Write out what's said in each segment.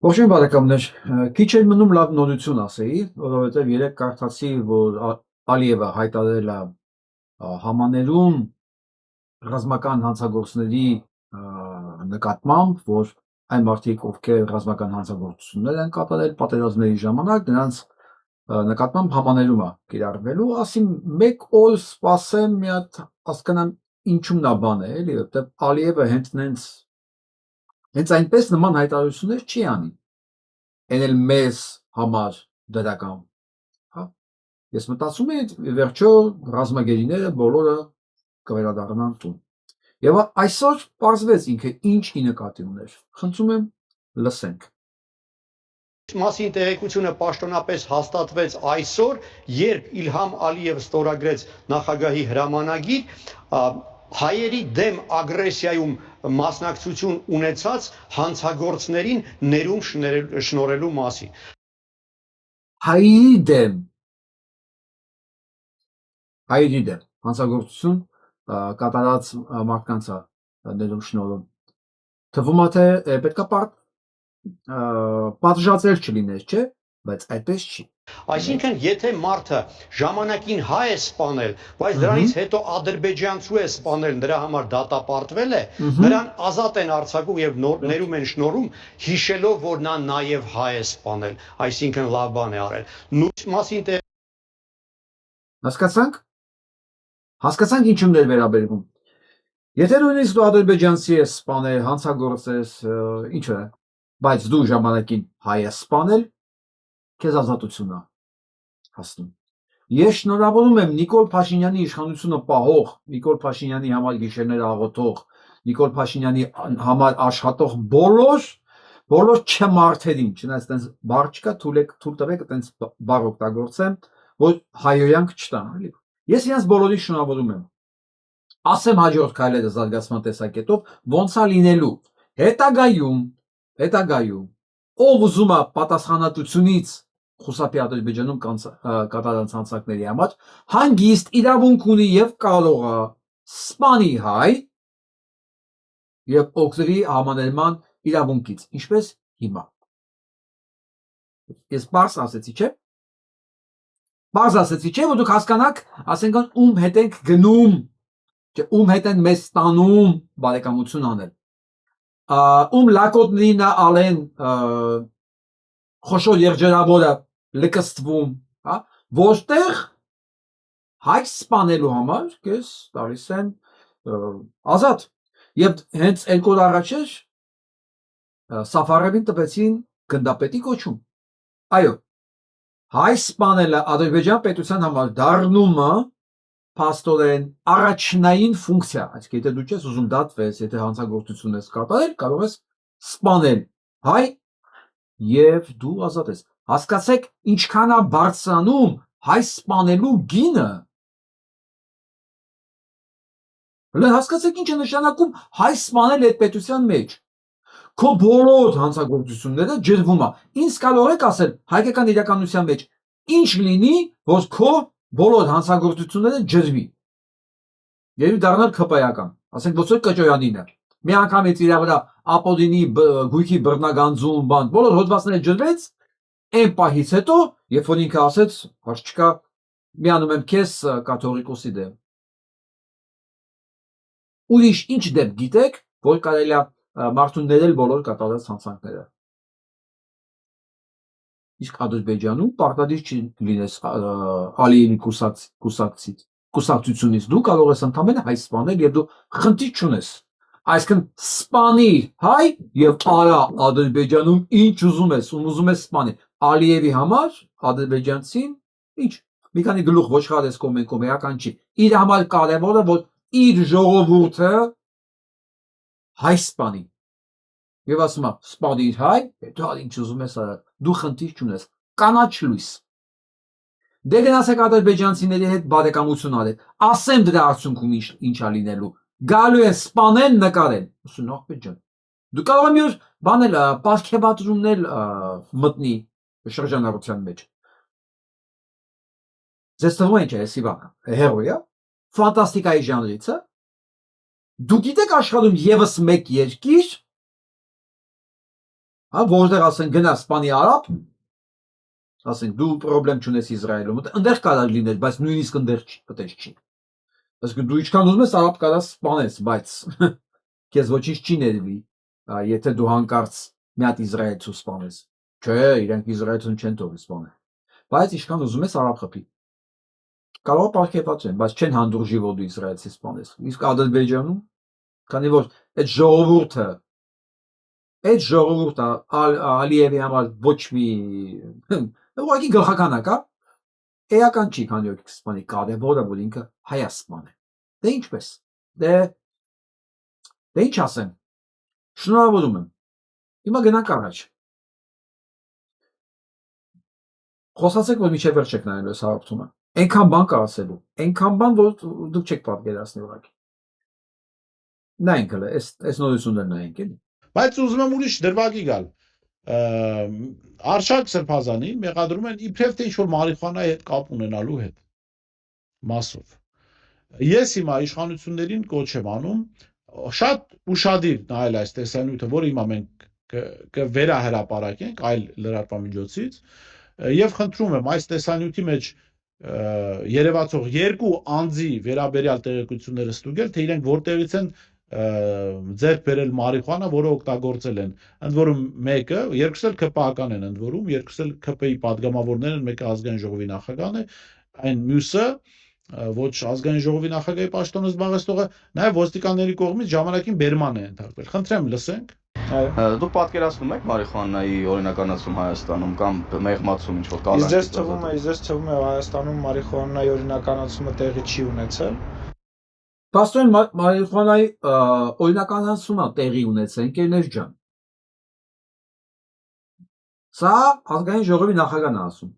Ողջույն բարեկամներ, քիչ էր մնում լավ նորություն ասեի, որովհետև երեք կարդացի, որ Ալիևը հայտարարել է համաներում ռազմական հանցագործների նկատմամբ, որ այն մարդիկ, ովքեր ռազմական հանցագործություններ են կատարել պատերազմների ժամանակ, նրանց նկատմամբ համաներում է կիրառվելու, ասի մեկ օր սպասեմ մի հատ հասկանամ ինչու նա բան է, էլի, որովհետև Ալիևը հենց այնպես նման հայտարարություններ չի անի։ Են էլ մեզ համար դրական, հա։ Ես մտածում եմ վերջո ռազմագերիները բոլորը կվերադառնան տուն։ Եվ այսօր պարզվեց ինքը ինչ ի նկատի ուներ։ Խնդրում եմ լսենք։ Մասին տեղեկությունը պաշտոնապես հաստատվեց այսօր, երբ Իլհամ Ալիևը ստորագրեց նախագահի հրամանագիր հայերի դեմ ագրեսիայում մասնակցություն ունեցած հանցագործներին ներում շնորհելու մասին։ Հայերի դեմ հանցագործություն կատարած մարդկանց ներում շնորհում։ Թվում է թե պետքա պատժածել չլիներ, չէ՞, բայց այդպես չի։ Այսինքն, եթե մարդը ժամանակին հայ է սպանել, բայց դրանից հետո ադրբեջանցու է սպանել, նրա համար դատապարտվել է, նրան ազատ են արձակում եւ ներում են շնորհում, հիշելով, որ նա նաեւ հայ է սպանել, այսինքն լավ բան է արել։ Նույն մասին Հասկացանք ինչու մեր վերաբերվում։ Եթե նույնիսկ դու ադրբեջանցի ես սպանել, հանցագործես, ինչ է, բայց դու ժամանակին հայ ես սպանել, քեզ ազատություն է հասնում։ Ես շնորհավորում եմ Նիկոլ Փաշինյանի իշխանությունը պահող, Նիկոլ Փաշինյանի համար գիշերներ աղոթող, Նիկոլ Փաշինյանի համար աշխատող բոլոր չմարդերին, չնայած այդպես բառ չկա, թույլ տվեք այդպես բառ օգտագործեմ, որ հայոյանք չտան, էլի։ Ես իրենց բոլորին շնորհավորում եմ։ Ասեմ հաջորդ քայլերը զարգացման տեսակետով ոնց է լինելու հետագայում ով ուզում է պատասխանատվությունից խուսափի Ադրբեջանում կատարած հանցանքների համար հանգիստ իրավունք ունի եւ կարող է սպանի հայ եւ օգտվի համաներման իրավունքից, ինչպես հիմա։ Ես բարձ ասեցի, չէ՞։ Բարձ ասեցի, չէ՞, որ դուք հասկանաք, ասենք ում հետ ենք գնում, չէ, ում հետ են մեզ տանում բարեկամություն անել։ Ում լակոտներին ալեն խոշոր երջերավորը լկստվում, հա, որտեղ հայ սպանելու համար քեզ տալիս են ազատ։ Եվ հենց երկու օր առաջ Սաֆարովին տվեցին գնդապետի կոչում։ Այո, հայ սպանելը Ադրբեջան պետության համար դառնում է փաստորեն առաջնային ֆունկցիա, այսինքն եթե դու չես ուզում դատվես, եթե հանցագործություն ես կատարել, կարող ես սպանել հայ եւ դու ազատ ես։ Հասկացեք ինչքան է բարձրանում հայ սպանելու գինը։ Հասկացեք ինչ է նշանակում հայ սպանել այդ պետության մեջ։ Քո բոլոր հանցագործությունները ջրվում է։ Ինչ կարող եք ասել հայկական իրականության մեջ, ինչ լինի, որ քո բոլոր հանցագործությունները ջրվի։ Եվ դառնալ քպայական, ասենք ոնց որ Կճոյանինը։ Մի անգամից իր վրա ապօրինի գույքի բռնագանձում, բան, բոլոր հոդվածները ջրվեց, այն պահից հետո, երբ որ ինքը ասեց, հարց չկա, միանում եմ քեզ կաթողիկոսի դեմ։ Ուրիշ ինչ դեպք գիտեք, որ կարելի է մարդուն ներել բոլոր կատարած հանցանքները։ Իսկ Ադրբեջանում պարտադիր չի լինես Ալիևի կուսակցությունից, դու կարող ես ընդամենը հայ սպանել եւ դու խնդիր չունես։ Այսինքն սպանի հայ եւ արա Ադրբեջանում ինչ ուզում ես, ուզում ես սպանի։ Ալիևի համար ադրբեջանցին ինչ մի քանի գլուխ ոչխար ես կոմենկոմ էական չի։ Իր համար կարևորը որ իր ժողովուրդը հայ սպանի։ Եվ ասում է սպանիր հայ, հետո ինչ ուզում ես արա, դու խնդիր չունես, կանաչ լույս։ Դե գնացեք ադրբեջանցիների հետ բարեկամություն արեք, ասեմ դրա արդյունքում ինչ է լինելու։ Գալու են սպանեն, նկարեն։ Ասում ախպետ ջան։ Դու կարող ես մի օր բանել պարգևատրումներ մտնի շրջանառության մեջ։ Ձեզ թվում է ինչ է Սիվանը, հերոյա, ֆանտաստիկայի ժանրից է։ Դու գիտեք աշխարհում եւս մեկ երկիր, Հա որտեղ ասեն գնա սպանի արաբ, ասեն դու խնդրեմ չունես Իսրայելում, այնտեղ կարող լինել, բայց նույնիսկ այնտեղ պետք չի։ Այսինքն դու ինչքան ուզում ես արաբ կարող սպանես, բայց քեզ ոչինչ չի ներվի, եթե դու հանկարծ մի հատ Իսրայելցու սպանես։ Չէ, իրենք Իսրայելցուն չեն թողի սպանել։ Բայց ինչքան ուզում ես արաբ խփի։ Կարող է պարգևած են, բայց չեն հանդուրժի որ դու Իսրայելցի սպանես։ Իսկ Ադրբեջանում, քանի որ այդ ժողովուրդը Ալիևի համար ոչ մի ուղղակի գլխական է, կա։ Էական չի, քանի որ սպանի կարևորը որ ինքը հայ է սպանել։ Դե ինչպես։ Դե ինչ ասեմ։ Շնորհավորում եմ։ Հիմա գնանք առաջ։ Խոսացեք որ միջև վերջ եք նայելու այս հաղորդումը։ Այնքան բան կա ասելու, այնքան բան որ դուք չեք պատկերացնի ուղղակի։ Նայենք հələ, այս նորություններն նայենք էլի։ Բայց ուզում եմ ուրիշ դրվագի գալ։ Արշակ Սրբազանին մեղադրում են իբրև թե ինչ-որ մարիխուանայի հետ կապ ունենալու հետ մասով։ Ես հիմա իշխանություններին կոչ եմ անում շատ ուշադիր նայել այս տեսանյութը, որը հիմա մենք կվերահրապարակենք այլ լրատվամիջոցից եւ խնդրում եմ այս տեսանյութի մեջ երևացող երկու անձի վերաբերյալ տեղեկությունները ստուգել, թե իրենք որտեղից են ձեռք բերել մարիխուանա, որը օգտագործել են։ Ընդ որում մեկը, երկուսը էլ ԿՊԱ-ական են, ընդ որում երկուսը էլ ԿՊ-ի падգամավորներ են, մեկը ազգային ժողովի նախագահն է, այն մյուսը ոչ ազգային ժողովի նախագահի պաշտոնը զբաղեցնողը, նաև ոստիկանների կողմից ժամանակին բերման է ենթարկվել։ Խնդրեմ, լսենք։ Դուք պատկերացնում եք մարիխուանայի օրինականացում Հայաստանում կամ մեղմացում ինչ-որ կալանք։ Իսկ ձեզ թվում է Հայաստանում մարիխուանայի օրինականացումը տեղի չի ունեցել։ Պաստորեն մարիխուանայի օրինականացումը տեղի ունեցել, ընկերներ ջան։ Սա ազգային ժողովի նախագահն է ասում։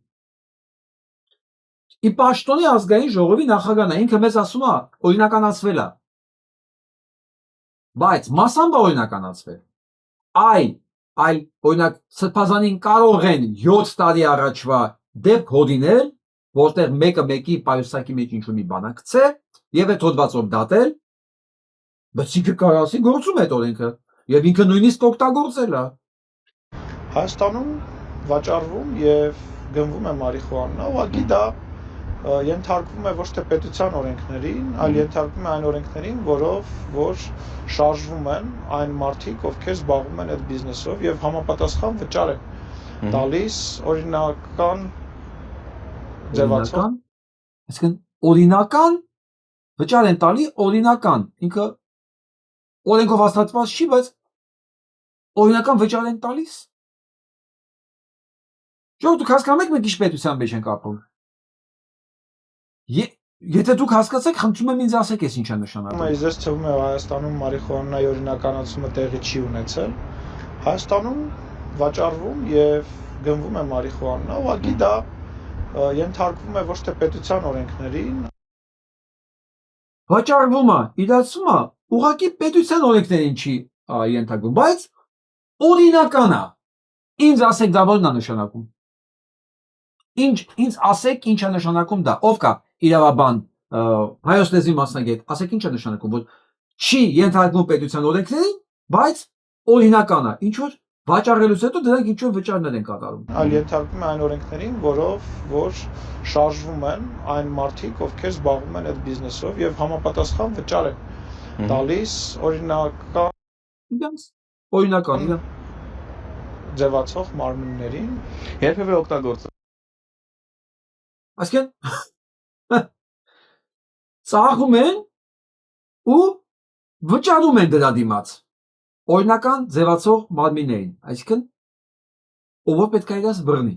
Ի պաշտոնի ազգային ժողովի նախագահն է, ինքը մեզ ասում է օրինականացվել է։ Բայց մասամբ օրինականացվել։ Այլ օրինակ Սրբազանին կարող են 7 տարի առաջվա դեպք հոդինել, որտեղ մեկը մեկի պայուսակի մեջ ինչ-որ մի բան գցե եւ այդ հոդվածով դատել, բայց ինքը կարող ասի գործում է այդ օրենքը եւ ինքը նույնիսկ օգտագործել է։ Հայաստանում վաճառվում եւ գնվում է մարիխուանա, ուղղակի դա ենթարկվում է ոչ թե պետության օրենքներին, այլ ենթարկվում է այն օրենքներին, որով որ շարժվում են այն մարդիկ, ովքեր զբաղվում են այդ բիզնեսով եւ համապատասխան վճար են տալիս օրինական ձևացով։ Այսինքն օրինական վճար են տալի օրինական, ինքը օրենքով հաստատված չի, բայց օրինական վճար են տալիս։ Ճո դուք հասկանում եք մենք ինչ պետության մեջ ենք ապրում։ Եթե դուք հասկացեք, խնդրում եմ ինձ ասեք, ես ինչ է նշանակում։ Ձեզ թվում է Հայաստանում մարիխուանայի օրինականացումը տեղի չի ունեցել։ Հայաստանում վաճառվում եւ գնվում է մարիխուանա, ուղղակի դա ենթարկվում է ոչ թե պետության օրենքներին։ Վաճառվում է, իրացում է, ուղղակի պետության օրենքներին չի ենթարկվում, բայց օրինական է։ Ինձ ասեք դա ո՞րն է նշանակում։ Ինձ ասեք ինչ է նշանակում դա, ով կա իրավաբան, հայոց լեզվի մասնագետ, ասեք ինչ է նշանակում, որ չի ենթարկվում պետության օրենքներին, բայց օրինական է, ինչ որ վաճառելուց հետո դրանք ինչ որ վճարներ են կատարում։ Այլ ենթարկվում է այն օրենքներին, որով որ շարժվում են այն մարդիկ, ովքեր զբաղվում են այդ բիզնեսով եւ համապատասխան վճար են տալիս օրինական ձևացող մարմիններին։ Երբևէ օգտագործել։ Այսինքն ծախում են ու վճարում են դրա դիմաց օրինական ձևացող մարմիններին, այսինքն ով պետք է իրաց բռնի։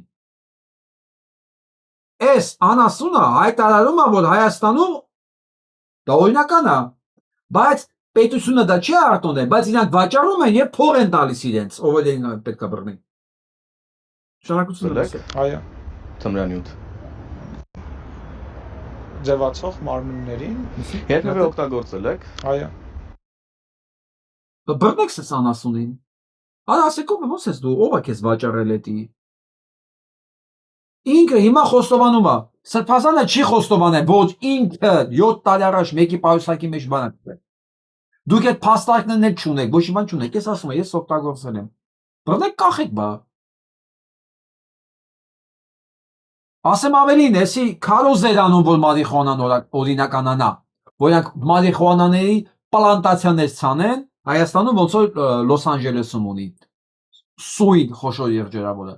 Այս անասունը հայտարարում է, որ Հայաստանում դա օրինական է, բայց պետությունը դա չի արտոնել, բայց իրանք վաճառում են եւ փող են տալիս իրենց, ով էլ պետք է բռնի։ Շնորհակալություն։ Այո։ Թմրանյութ։ Ձևացող մարմիններին։ Երբևէ օգտագործել եք։ Այո։ Բռնեք սս անասունին։ Արա ասեք ո՞վ ես դու, ով է քեզ վաճառել էտի։ Ինքը հիմա խոստովանում է, Սրբազանը չի խոստովանել, որ ինքը 7 տարի առաջ մեկի պայուսակի մեջ բան է։ Դուք այդ փաստարկներն էլ չունեք, ոչ մի բան չունեք, ես ասում եմ, ես օգտագործել եմ։ բռնեք կախեք բա։ Ասեմ ավելին, էսի քարոզեր անում, որ մարիխուանան օրինականանա, որոնք մարիխուանաների պլանտացիաներ ցանեն, Հայաստանում ոնց որ Լոս Անջելեսում ունի։ Սույն խոշոր երջերավորը։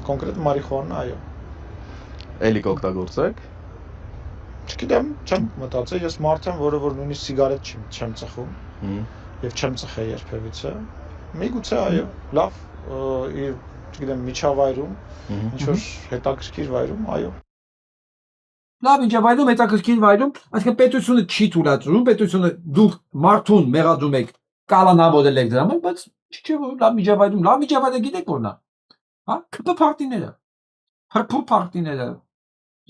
Կոնկրետ մարիխուանա, այո։ Էլի կօգտագործեք։ Չգիտեմ, չեմ մտածել, ես մարդ եմ, որը որ նույնիսկ սիգարետ չեմ ծխում եւ չեմ ծխել երբևիցե։ Միգուցե այո, լավ, իր, չգիտեմ, միջավայրում, ինչ որ հետաքրքիր վայրում, այո։ Լավ, միջավայրում հետաքրքիր վայրում, այսինքն պետությունը չի թույլատրում, պետությունը դուք մարդուն մեղադրում եք, կալանավորել եք դրա մեջ, բայց չէ որ լավ միջավայրում, լավ միջավայրը գիտեք որն է։ Հա, ԿՊ պարտիները, ՀՌՊ պարտիները,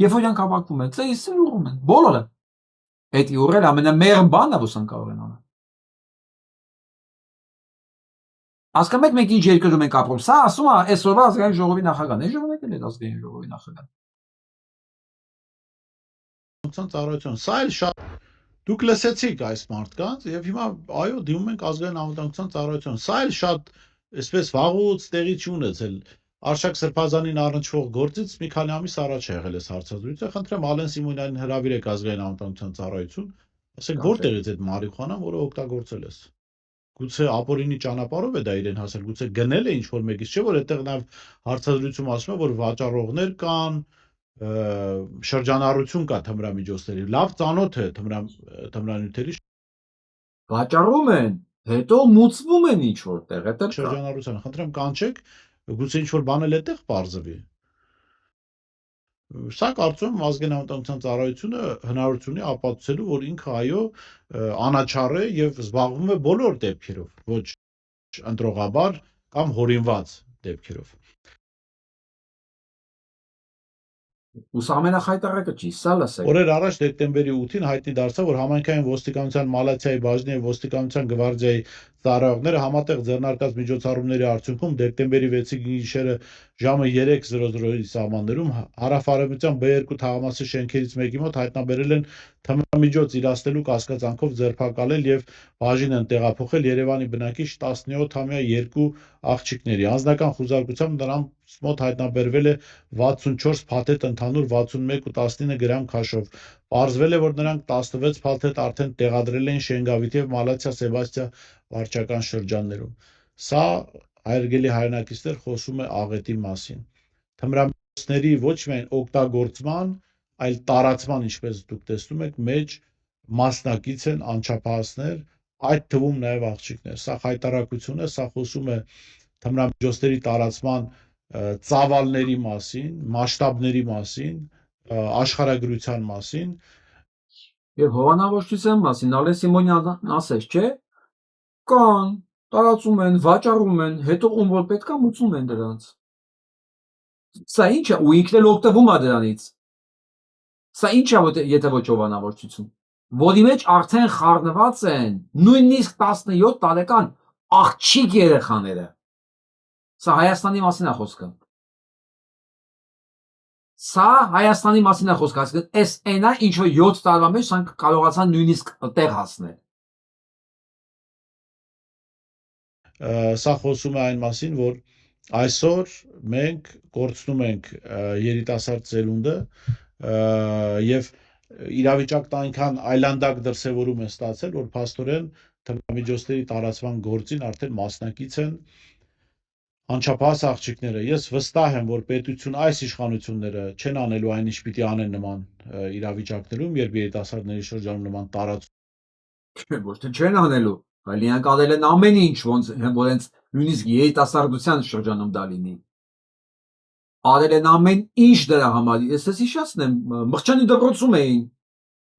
երբ որ իրանք հավաքվում են, ծեյսը ուղում են, բոլորը։ Այդ ուղղել ամենամեղմ բանն է, որ սան կարող են անել։ Հասկանում եք մենք ինչ երկրում ենք ապրում։ Սա ասում է այսօրվա ազգային ժողովի նախագահն է, ժամանակել է ազգային ժողովի նախագահ։ Ծառայություն։ Սա էլ շատ դուք լսեցիք այս մարդկանց եւ հիմա այո դիմում ենք ազգային անվտանգության ծառայություն։ Սա էլ շատ այսպես վաղուց տեղի չունեցել։ Արշակ Սրբազանին առնչվող գործից մի քանի ամիս առաջ է եղել այս հարցազրույցը։ Խնդրեմ Ալեն Սիմոնյանին հրավիրեք ազգային անվտանգության ծառայություն։ Ասեք որտեղից է այդ մարիխուանան, որը օգտագործել ես։ Գուցե ապօրինի ճանապարհով է դա իրեն հասել, գուցե գնել է ինչ որ մեկից, չէ՞ որ այդտեղ նաև հարցազրույցում ասում է, որ վաճառողներ կան, շրջանառություն կա թմրամիջոցների, լավ ծանոթ է թմրանյութերի Վաճառում են, հետո մուծվում են ինչ որտեղ, դա շրջանառությանը։ Խնդրեմ կանչեք, գուցե ինչ որ բան էլ այդտեղ բարձվի։ Սա կարծում եմ ազգային անվտանգության ծառայությունը հնարավորություն ունի ապացուցելու, որ ինքը այո անաչառ է եւ զբաղվում է բոլոր դեպքերով, ոչ ընտրողաբար կամ հորինված դեպքերով։ Ու սա ամենախայտառակը չի, սա լսեք։ Օրեր առաջ դեկտեմբերի 8-ին հայտնի դարձավ, որ համայնքային ոստիկանության Մալաթիայի բաժնի եւ ոստիկանության գվարդիայի ծառայողները համատեղ ձեռնարկած միջոցառումների արդյունքում դեկտեմբերի 6-ի գիշերը ժամը 3:00-ի սահմաններում հարավարևմտյան B2 թաղամասի շենքերից մեկի մոտ հայտնաբերել են թմրամիջոց իրացնելու կասկածանքով ձերբակալել եւ բաժին են տեղափոխել Երևանի բնակիչ 17-ամյա երկու աղջիկների։ Անձնական խուզարկությամբ նրանց մոտ հայտնաբերվել է 64 փաթեթ ընդհանուր 61.19 գրամ քաշով։ Պարզվել է, որ նրանք 16 փաթեթ արդեն տեղադրել էին Շենգավիթ եւ Մալաթիա Սեբաստիա վարչական շրջաններում։ Սա հարգելի հայրենակիցներ խոսում է աղետի մասին։ Թմրամիջոցների ոչ միայն օգտագործման, այլ տարածման, ինչպես դուք տեսնում եք, մեջ մասնակից են անչափահասներ, այդ թվում նաև աղջիկներ։ Սա խայտարակություն է, սա խոսում է թմրամիջոցների տարածման ծավալների մասին, մասշտաբների մասին, աշխարհագրության մասին Եվ հովանավորչության մասին Ալեն Սիմոնյանն ասեց, չէ՞։ Կան, տարածում են, վաճառում են, հետո ում որ պետքա մուծում են դրանց։ Սա ինչ է, ու ինքն էլ օգտվում է դրանից։ Սա ինչ է, եթե ոչ հովանավորչություն, որի մեջ արդեն խառնված են նույնիսկ 17 տարեկան աղջիկ երեխաները։ Սա Հայաստանի մասին է խոսքը։ Սա Հայաստանի մասին է խոսքը, այսինքն էս այնա ինչ որ 7 տարվա մեջ սրանք կարողացան նույնիսկ տեղ հասնել։ Սա խոսում է այն մասին, որ այսօր մենք կորցնում ենք երիտասարդ ծերունդը եւ իրավիճակն այնքան այլանդակ դրսևորում է ստացել, որ փաստորեն թմրամիջոցների տարածման գործին արդեն մասնակից են անչափահաս աղջիկները։ Ես վստահ եմ, որ պետություն այս իշխանությունները չեն անելու այն ինչ պիտի անեն նման իրավիճակներում, երբ երիտասարդների շրջանում նման տարածում Ոչ թե չեն անելու, այլ իրանք անել են ամեն ինչ, ոնց որ հենց նույնիսկ երիտասարդության շրջանում դա լինի։ Արել են ամեն ինչ դրա համար։ Ես հիշեցնեմ, Մղճանի դպրոցում էին։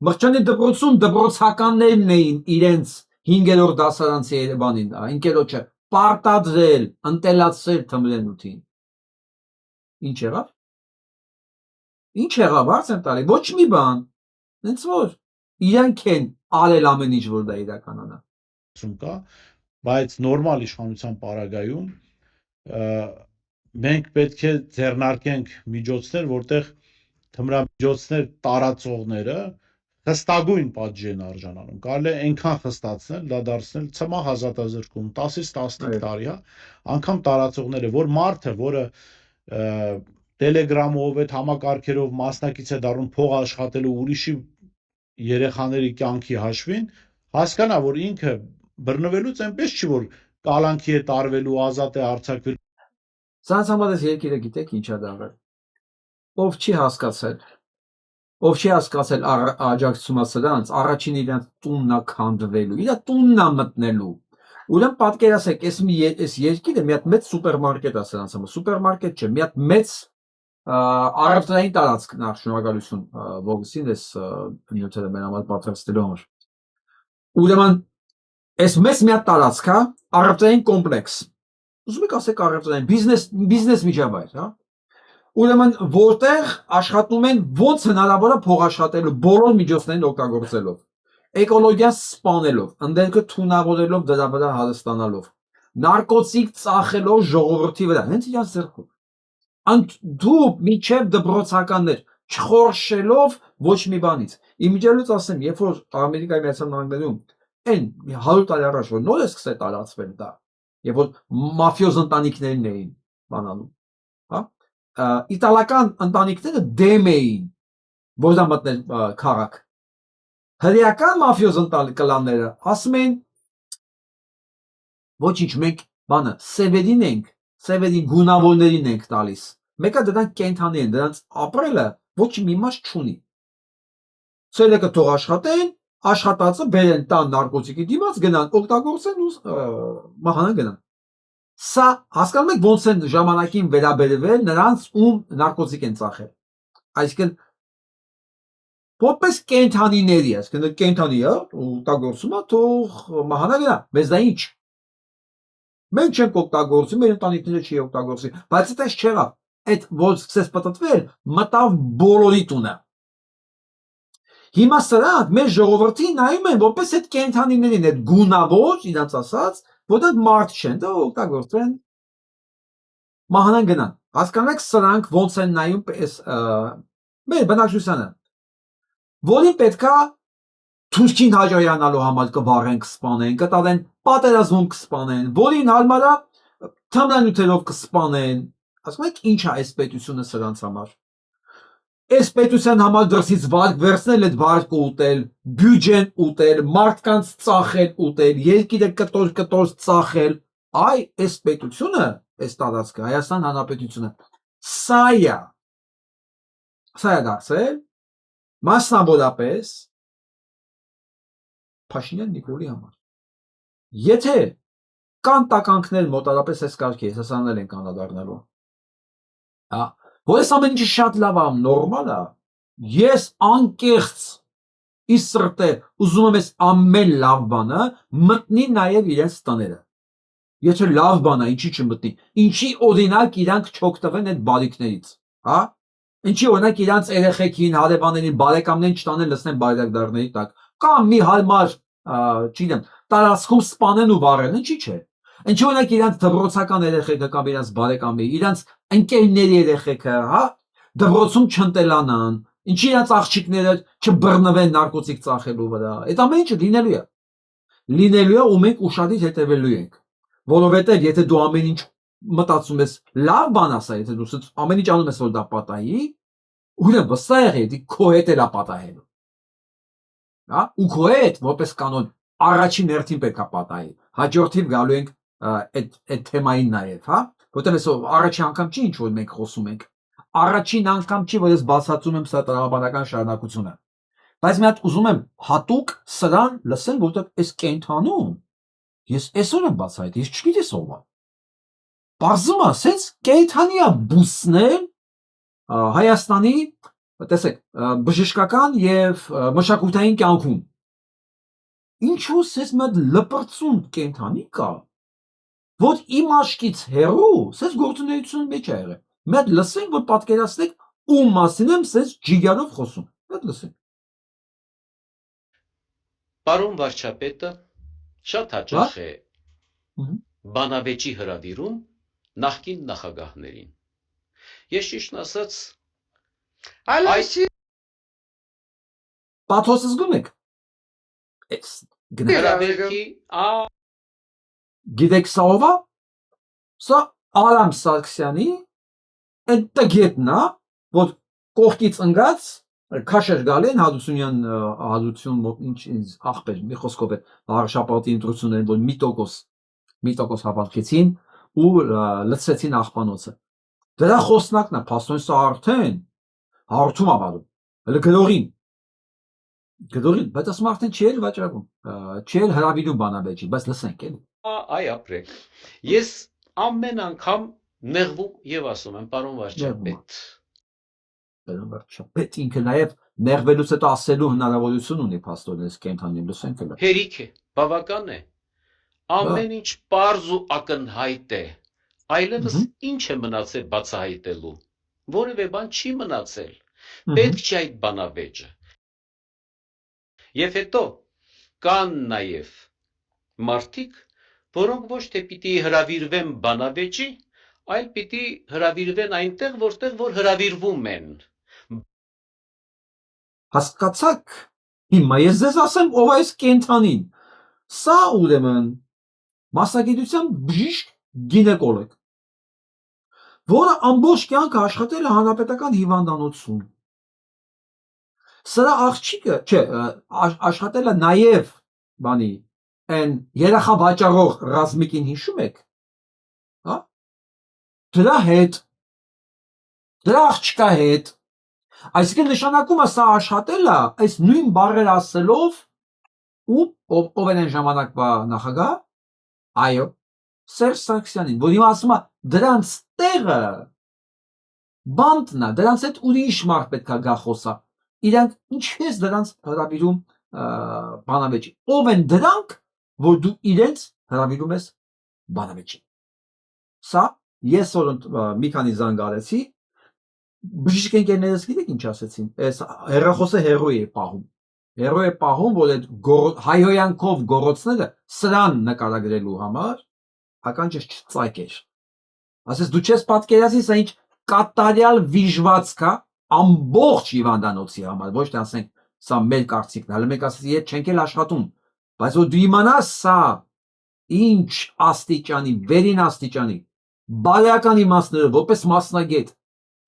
Մղճանի դպրոցում դպրոցականներն էին իրենց 5-րդ դասարանցի Երևանին, ինքերոջը պարտադրել, ընտելացրել թմրանյութին։ Ինչ եղավ։ Ինչ եղավ, հարց եմ տալի, ոչ մի բան։ Հենց որ իրանք են արել ամեն ինչ, որ դա իրականանա։ կա, բայց նորմալ իշխանության պարագայում մենք պետք է ձեռնարկենք միջոցներ, որտեղ թմրամիջոցներ տարածողները հստագույն պատժի են արժանանում։ Կարելի է այնքան խստացնել, դա դարձնել ցմահ ազատազրկում 10-ից 15 տարի, հա, անգամ տարածողները, որ մարդը, որը Telegram-ով այդ համակարգերով մասնակից է դառնում փող աշխատելու ուրիշի երեխաների կյանքի հաշվին, հասկանա, որ ինքը բռնվելուց այնպես չի, որ կալանքի է տարվելու, ազատ է արձակվելու։ Սրանց համար այս երկիրը գիտեք ինչա դառել։ Ով չի հասկացել աջակցումը սրանց, առաջին իրենց տունն է քանդվելու, իր տունն է մտնելու։ Ուրեմն պատկերացեք, այս երկիրը մի հատ մեծ սուպերմարկետ է սրանց համար, սուպերմարկետ չէ, մի հատ մեծ առևտրային տարածք, նախ շնորհակալություն Ողսին այս նյութերը մեր համար պատրաստելու համար։ Ուրեմն այս մեծ մի հատ տարածք է, առևտրային կոմպլեքս։ Ուզում եք ասեք առևտրային բիզնես միջավայր, հա։ Ուրեմն որտեղ աշխատում են ոնց հնարավոր է փող աշխատելու բոլոր միջոցներին օգտագործելով, էկոլոգիան սպանելով, ընդերքը թունավորելով դրա վրա հարստանալով, նարկոտիկ ծախելով ժողովրդի վրա, հենց իրաց ձեռքով։ Դու միջև դպրոցականներ չխորշելով ոչ մի բանից։ Իմիջիալուց ասեմ, երբ որ Ամերիկայի Միացյալ Նահանգներում այն 100 տարի առաջ որ նոր է սկսել տարածվել դա, երբ որ մաֆիոզ ընտանիքներն էին բանալու, հա, իտալական ընտանիքները դեմ էին, որ դա մտնել քաղաք։ Հրեական մաֆիոզ կլանները ասում են ոչինչ, մենք բանը սևերին գունավորներին ենք տալիս։ Մեկը դրանք կենթանի են, դրանց ապրելը ոչ մի իմաստ չունի։ Սելեկը թող աշխատեն, աշխատածը բերեն տան նարկոտիկի դիմաց, գնան օգտագործեն ու մահանա գնան։ Սա հասկանում եք ոնց են ժամանակին վերաբերվել նրանց ում նարկոտիկ են ծախել։ Այսինքն որպես կենթանիների, այսինքն կենթանի է, օգտագործում է, թող մահանա գնա, մեզ դա ինչ։ Մենք չենք օգտագործում, մեր ընտանիքները չի օգտագործի, բայց այդպես չեղավ, այդ որ սկսեց պտտվել, մտավ բոլորի տունը։ Հիմա սրանք մեր ժողովրդին նայում են որպես այդ կենթանիներին, այդ գունավոր, իրանց ասած, որ դա մարդ չեն, դա օգտագործեն մահանան գնան։ Հասկանում եք սրանք ոնց են նայում մեր բնակչությանը, որին պետքա Թուրքին հաջողանալու համար կվառեն, կսպանեն, կտալեն պատերազմում կսպանեն, որին հարմար է թմրանյութերով կսպանեն։ Ասում եք ինչ է այս պետությունը սրանց համար։ Այս պետության համար դրսից վարկ վերցնել, այդ վարկը ուտել, բյուջեն ուտել, մարդկանց ծախել ուտել, երկիրը կտոր ծախել։ Այ այս պետությունը, այս տարածքը, Հայաստան Հանրապետությունը, սա է դարձել մասնավորապես Փաշինյան Նիկոլի համար։ Եթե կան տականքներ մոտարապես այս կարգի հասանել են կանադառնալու, հա, որ այս ամեն ինչը շատ լավ է, նորմալ է, ես անկեղծ ի սրտե ուզում եմ այս ամեն լավ բանը մտնի նաև իրենց տները։ Եթե լավ բան է, ինչի չմտնի, ինչի օրինակ իրանք չօգտվեն այդ բարիքներից, հա, ինչի օրինակ իրանց երեխեքին, հարևաններին, բարեկամներին չտանեն լցնեն բայրակդարների տակ, կամ մի հարմար չգիտեմ, տարածքում սպանեն ու վառեն, ինչի՞ չէ։ Ինչի օրինակ իրանց դպրոցական երեխեքը կամ իրանց բարեկամի, իրանց ընկերների երեխեքը, հա, դպրոցում չընտելանան, ինչի իրանց աղջիկները չբռնվեն նարկոտիկ ծախելու վրա։ Այդ ամեն ինչը լինելու է։ Լինելու է ու մենք ուշադիր հետևելու ենք։ Որովհետև եթե դու ամեն ինչ մտածում ես լավ բան ասա, եթե դու ամեն ինչ անում ես որ դա պատահի, ուրեմն վստահ եղի, քո հետ էլ է պատահելու։ Հա, ու քո հետ որպես կանոն առաջին հերթին պետք է պատահի։ Հաջորդին գալու ենք այդ թեմային նաև, հա, որտեղ այսօր առաջին անգամ չի ինչ որ մենք խոսում ենք։ Առաջին անգամ չի որ ես բացատրում եմ սա տրամաբանական շարունակությունը։ Բայց մի հատ ուզում եմ հատուկ սրան լսել, որտեղ այս կենթանում ես այսօր եմ բացայդ, ես չգիտես ով է։ Բարձում է, սենց կենթանի է բուսնել Հայաստանի, տեսեք, բժշկական եւ մշակութային կյանքում։ Ինչու սես մի հատ լպրծուն կենթանի կա, որ իմ աշկից հեռու, սես գործունեության մեջ է եղել։ Մի հատ լսենք, որ պատկերացնեք ում մասին եմ սես ջիգարով խոսում։ Մի հատ լսենք։ Պարոն վարչապետը շատ հաճախ է բանավեճի հրավիրում նախկին նախագահներին։ Ես ճիշտն ասած Այլայսի Պաթոսը զգում եք։ Էս գնա Հրավերքի գիտեք սա ով է։ Սա Արամ Սարգսյանի այն տգետն է, որ կողքից ընկած քաշեր գալեն հադուցունյան մոտ ինչ ինձ ախպեր մի խոսքով է հարշապատի ընտրություններին որ մի տոկոս հավաքեցին ու լցրեցին աղբանոցը դրա խոսնակն է փաստորեն սա արդեն հարթում է բանում հələ գլորին բայց ասում արդեն չի էլ վաճառվում չի էլ հրավիրում բանավեճի բայց լսենք էլի այ ապրեք ես ամեն անգամ նեղվում եւ ասում եմ պարոն վարչապետ Պետ ինքը նաև նեղվելուց հետո ասելու հնարավորություն ունի փաստորեն կենթանին լսենք էլ հերիք է բավական է ամեն ինչ պարզ ու ակնհայտ է այլևս ինչ է մնացել բացահայտելու որևէ բան չի մնացել պետք չէ այդ բանավեճը եւ հետո կան նաև մարդիկ որոնք ոչ թե պիտի հրավիրվեն բանավեճի այլ պիտի հրավիրվեն այնտեղ որտեղ որ հրավիրվում են Հասկացաք հիմա ես ձեզ ասեմ ով է այս կենթանին սա ուրեմն մասնագիտությամբ բժիշկ գինեկոլոգ որը ամբողջ կյանքը աշխատել է հանրապետական հիվանդանոցում սրա աղջիկը չէ աշխատել է նաև բանի այն երախա վաճառող ռազմիկին հիշում եք հա դրա հետ դրա աղջկա հետ Այսինքն նշանակում է սա աշխատել է այս նույն բառերը ասելով ու ով են այն ժամանակվա նախագահ այո Սերժ Սարգսյանին որ հիմա ասում է դրանց տեղը բանտն է դրանց հետ ուրիշ մարդ պետք է գա խոսա իրանք ինչպես դրանց հրավիրում բանավեճի ով են դրանք որ դու իրենց հրավիրում ես բանավեճի սա ես որ մի քանի զանգ արեցի բժիշկ ընկերներս գիտեք ինչ ասեցին այս հերախոսը հերոյ է պահում որ այդ հայհոյանքով գորոցները սրան նկարագրելու համար ականջս չծայկեր ասես դու չես պատկերացնի սա ինչ կատարյալ վիժվածք է ամբողջ հիվանդանոցի համար ոչ թե ասենք սա մեր կարծիքն է հələ մենք ասեցի եթե չենք էլ աշխատում բայց որ դու իմանաս սա ինչ աստիճանի վերին աստիճանի բարոյական իմաստները որպես մասնագետ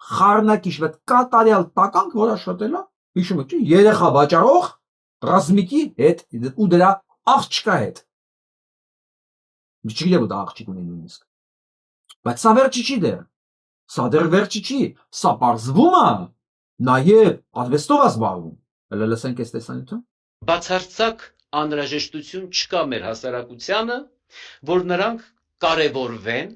խառնակիչ վետ կատարյալ տականք որ աշխատել է հիշում եք չէ երեխա վաճառող ռազմիկի հետ ու դրա աղջկա հետ չգիտեմ դա աղջիկ ունի նույնիսկ բայց սա վերջի չի դեռ սա դեռ վերջի չի սա պարզվում է նաև արվեստով է զբաղվում հələ լսենք այս տեսանյութը բացարձակ անհրաժեշտություն չկա մեր հասարակությանը որ նրանք կարևորվեն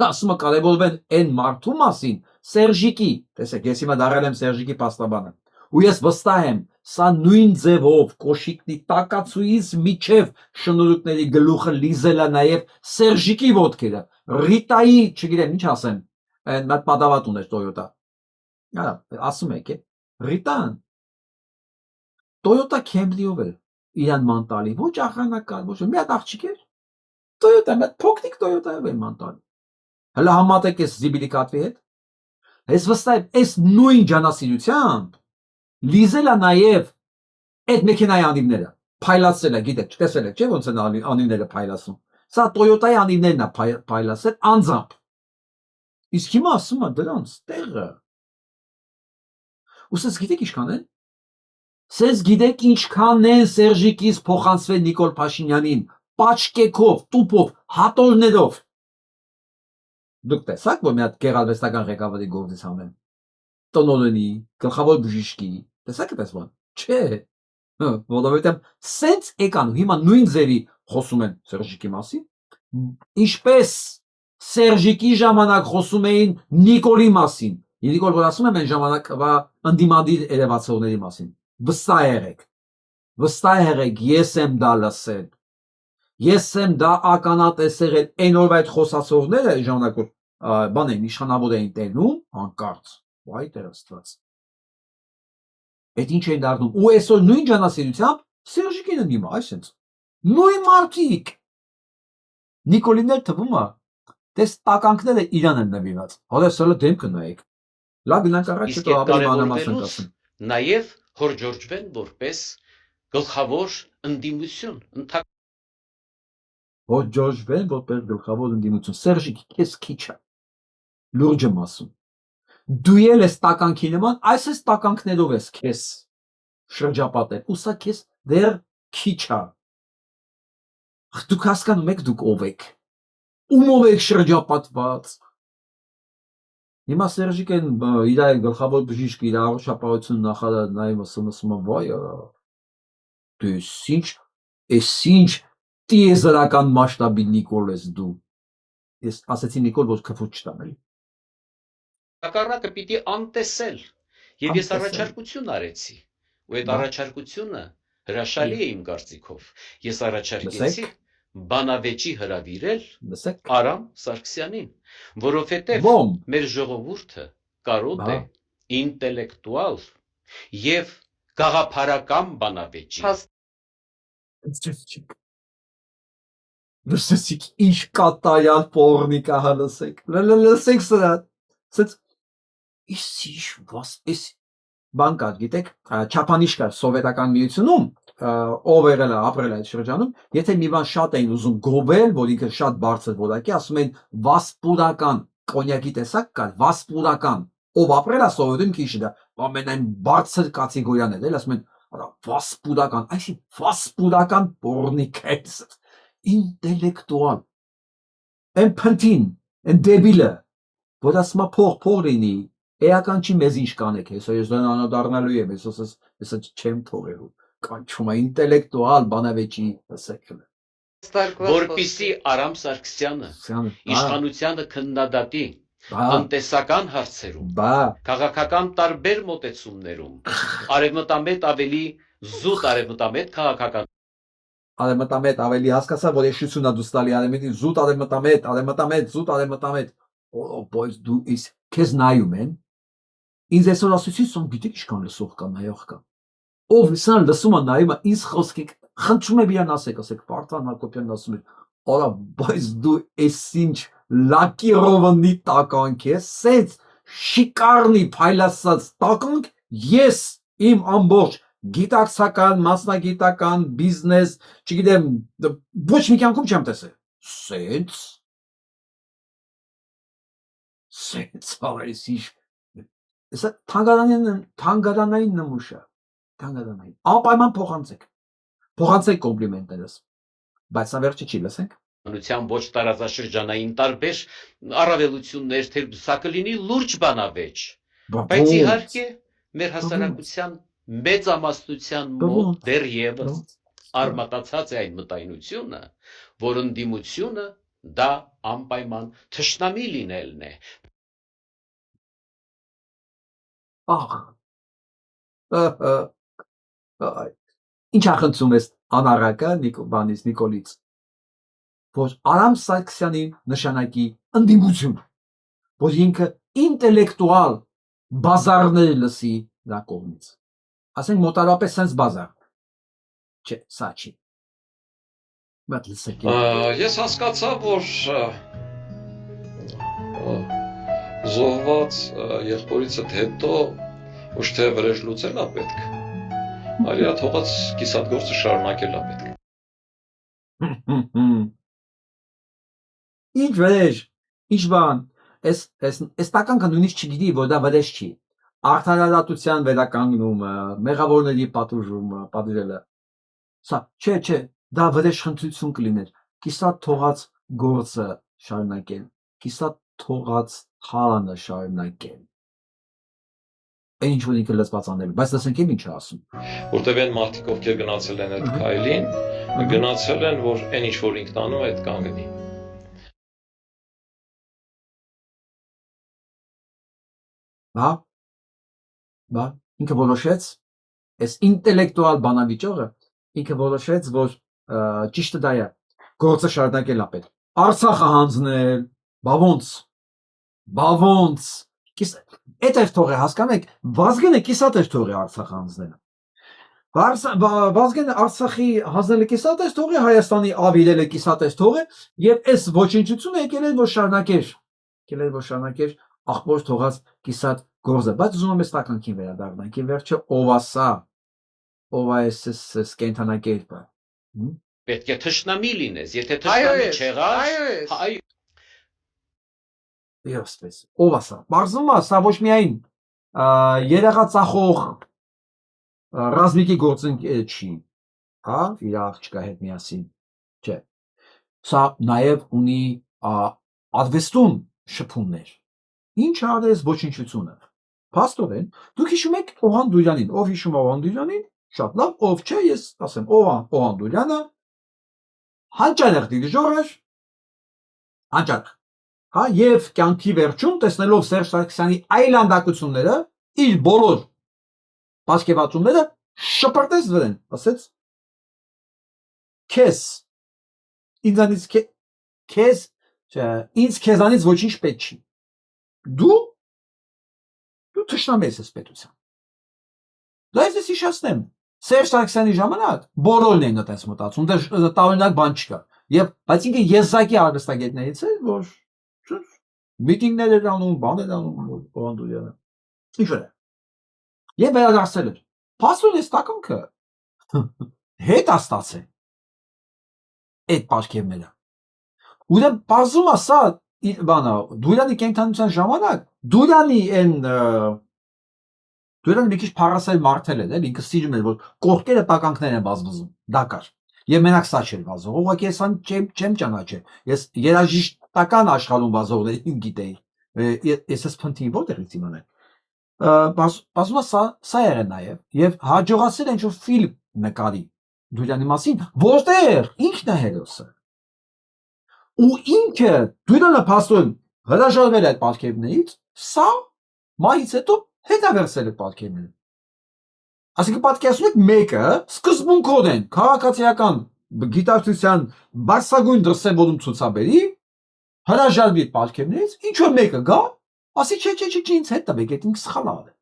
ասում է կարևորվեն այն մարդու մասին Սերժիկի տեսեք ես հիմա դարել եմ Սերժիկի պաստաբանը ու ես վստահ եմ սա նույն ձևով կոշիկնի տակացուից միջև շնորհքների գլուխը լիզել է նաև Սերժիկի ոտքերը Ռիտայի չգիտեմ ինչ ասեմ այն մատ պատավատ ուներ Toyota արա ասում եք Ռիտան Toyota Camry-ով էր իրան մանտալի ոչ ախրանակար ոչ մի հատ աղջիկ էր Toyota մատ փոքրիկ Toyota-ով էր մանտալի Հələ համատեք ես զիբիլի կատվի հետ ես վստահ եմ այս նույն ջանասիրությամբ լիզել է նաև այդ մեքենայի անիվները փայլացել է գիտեք չտեսել եք չէ ոնց են անիվները փայլացում սա Toyota-ի անիվներն է փայլացել անձամբ իսկ հիմա ասում է դրանց տեղը ու սես գիտեք ինչքան են սես գիտեք ինչքան են Սերժիկից փոխանցվել Նիկոլ Փաշինյանին պաչկեքով տուփով հատորներով Դուք տեսաք, որ մի հատ գեղարվեստական ղեկավարի գործից համեն տնօրենի, գլխավոր բժիշկի, տեսաք այդպես բան։ Չէ։ Որովհետև սենց եկան հիմա նույն ձևի խոսում են Սերժիկի մասին, ինչպես Սերժիկի ժամանակ խոսում էին Նիկոլի մասին։ Նիկոլ որ ասում եմ այն ժամանակվա ընդդիմադիր երևացողների մասին։ Վստահ եղեք, ես եմ դա լսել։ Ես եմ դա ականատեսել այն օրվա այդ խոսացողները ժամանակ որ բան են իշխանավոր էին տենում հանկարծ վայ Տեր Աստված այդ ինչ են դառնում ու այսօր նույն ջանասիրությամբ Սերժիկին են հիմա այսպես նույն մարդիկ Նիկոլիներ թվում է դες տականքները իրան են նվիրված հələ սա դեմքը նայեք լավ գնանք առաջ հետո ավելի մանրամասն կասեմ նաև խորջորջվեն որպես գլխավոր ընդդիմություն, Որ ջորջվեն որպես գլխավոր ընդդիմություն։ Սերժիկ, քեզ քիչ է։ Լուրջ եմ ասում։ Դու ել ես տականքի նման, այս էս տականքներով ես քեզ շրջապատել։ Ուսա քեզ դեռ քիչ է։ Դուք հասկանում եք դուք ով եք։ Ումով եք շրջապատված։ Հիմա Սերժիկեն իր գլխավոր բժիշկը, իր առողջապահություն նախարարը նայում ասում է վայ, դու ինչ տիեզերական մասշտաբի Նիկոլ ես դու։ Ես ասեցի Նիկոլ, որ քֆուց չտամ էլի։ հակառակը պիտի անտեսել։ Եվ ես Անտեսել։ առաջարկություն արեցի։ Ու այդ Բա։ առաջարկությունը հրաշալի է իմ կարծիքով։ Ես առաջարկեցի Լսեք։ բանավեճի հրավիրել Լսեք։ Արամ Սարգսյանին, որովհետև Ո՞մ։ մեր ժողովուրդը կարոտ Բա։ է, ինտելեկտուալ եւ գաղափարական բանավեճի։ Լսեցիք ինչ կատարյալ պորնիկա հալսեք։ Լսեք սրա։ Սենց ինչ was is բան կար, գիտեք, չափանիշ կար սովետական միությունում, ով եղել է ապրել այդ շրջանում, եթե մի բան շատ էին ուզում գովել, որ ինքը շատ բարձր որակի, ասում են վասպուրական, կոնյակի տեսակ կար, վասպուրական, ով ապրել է սովետում քիչ դա, ամենայն բարձր կատեգորիան էր, ասում են, վասպուրական, այսինքն վասպուրական պորնիկա է, ինտելեկտուալ, են փնտին, են դեբիլը, որ ասում է փող լինի, էական չի մեզ ինչ կանեք, ես դրան անդառնալու եմ, ես չեմ թողելու, կանչում է ինտելեկտուալ բանավեճի հասակը։ Որպիսի Արամ Սարգսյանը իշխանությանը քննադատի տնտեսական հարցերում, Բա, քաղաքական տարբեր մոտեցումներում, արևմտամետ ավելի զուտ արևմտամետ քաղաքական արևմտամետ ավելի հասկացա, որ եշությունա դուս տալի արևմտամետ, զուտ արևմտամետ, զուտ արևմտամետ, բայց դու իս քեզ նայում են, ինձ այսօր ասեցի, սոն գիտեք ինչքան լսող կա, նայող կա, ով սան լսում է նայում է, ինձ խոսքեք, խնդրում եմ իրան ասեք, Վարդան Հակոբյանն ասում է, արա, բայց դու էս ինչ լակիրովնի տականք ես, սենց շիկարնի փայլասած տականք, ես իմ ամբողջ գիտակցական, մասնագիտական, բիզնես, չգիտեմ, ոչ մի կյանքում չեմ տեսել, սենց արես ինչ, Սա թանգարանային նմուշ է, թանգարանային, անպայման փոխանցեք կոմպլիմենտներս, բայց սա վերջը չի, լսենք։ իշխանության ոչ տարածաշրջանային տարբեր առավելություններ, թե սա կլինի լուրջ բանավեճ, բայց իհարկե մեր հասարակության մեծամասնության մոտ դեռևս արմատացած է այն մտայնությունը, որ ընդդիմությունը դա անպայման թշնամի լինելն է։ Ինչ ախնդում ես անառակը Նիկոլից, որ Արամ Սարգսյանին նշանակի ընդդիմություն, որ ինքը ինտելեկտուալ բազարներ լսի նրա կողմից, ասենք մոտարապես սենց բազար, չէ, սա չի, մատ լսեք։ Ես հասկացա, որ զոհված եղբորիցդ հետո ոչ թե վրեժ լուծելա պետք, այլ իրա թողած կիսատ գործը շարունակելա պետք։ Ինչ վրեժ, ինչ բան, այս տականքը նույնիսկ չգիտի, որ դա վրեժ չի, արդարադատության վերականգնումը, մեղավորների պատժելը, սա, չէ, դա վրեժ խնդրություն կլիներ, կիսատ թողած գործը շարունակել, կիսատ թողած խալանը շարունակել։ Այն ինչ որ ինքը լսված անել, բայց լսենք ինչ է ասում։ Որտեւ այն մարդիկ, ովքեր գնացել են այդ քայլին, գնացել են, որ այն ինչ որ ինքն անում է, այդ կանգնի։ Բա, ինքը որոշեց, այս ինտելեկտուալ բանավիճողը, ինքը որոշեց, որ ճիշտը դա է, գործը շարունակել է պետք։ Արցախը հանձնել, բա ոնց, այդ էր թողը, հասկանում եք, Վազգենը կիսատ էր թողի Արցախը հանձնելը։ Վազգենը Արցախի հանձնելը կիսատ էր թողի, Հայաստանի ավիրելը կիսատ էր թողի, եւ այս ոչնչությունը եկել էր, որ շարունակեր աղբոր թողած կիսատ գործը, բայց ուզում եմ այս տականքին վերադառնանք, վերջը ով ասա, ով այս կենթանակերպը։ Պետք է թշնամի լինես, եթե Այո, թշնամի ես, չեղած, այո, ես։ այ Եվսպես։ Ով ասա։ Բարձում է, սա ոչ միայն երեղածախող ռազմիկի գործընկեր չի, հա, իր աղջկա հետ միասին, չէ։ Սա նաև ունի արվեստում շփումներ։ Ինչ արես ոչնչությունը։ Փաստորեն, դուք հիշում եք Օհան Դուլյանին, ով հիշում է Օհան Դուլյանին, շատ լավ, ով չէ, ես ասեմ, Օհան Դուլյանը հանճարեղ դիրիժոր էր, հանճարեղ, հա, եւ կյանքի վերջում տեսնելով Սերժ Սարգսյանի այլանդակությունները, իր բոլոր բացկեվացումները շպրտեց վրան, ասեց քեզ ինձանից քեզ ինձ քեզանից ոչինչ պետք չի։ Դու թշնամի ես պետության։ Դա ես հիշեցնեմ։ Սերժ Սարգսյանի ժամանակ բոլորն են այդպես մտածում, դա տարօրինակ բան չկա։ Եվ բայց ինքը եզակի արվեստագետներից է, որ միտինգներ էր անում, բաներ անում, Օհանդուրյանը։ Ինչ որ է։ Եվ վերադարձել էր։ Փաստորեն այս տականքը հետ աստացել այդ պարքևները։ Ուրեմն բազում ասա բանա Դուլյանի կենթանության ժամանակ Դուլյանի մի քիչ փառասել մարդել են, ինքը սիրում էր որ կողքերը տականքներ են բազմազում, դա կար։ Եվ մենակ սա չէր վազող, ուղղակի ես չեմ ճանաչել։ Ես երաժշտական աշխարհում վազողներին գիտեի։ Ես էս փնթին որտեղից իմանալ։ Բազում սա եղել նաև եւ հաջողացել են ինչ-որ ֆիլմ նկարի Դուլյանի մասին, որտեղ ինքն է հերոսը։ Ու ինքը Դուլյանը փաստորեն հրաժարվել է այդ պարգևներից, սա մայից հետո հետավերցել է պարգևները։ Այսինքն պատկերացնում եք մեկը սկզբունքորեն քաղաքացիական գիտակցության բարձրագույն դրսևորում ցուցաբերի հրաժարվի պարգևներից, ինչ որ մեկը գա, ասի չէ, ինձ հետ տվեք, այդ ինքը սխալ է։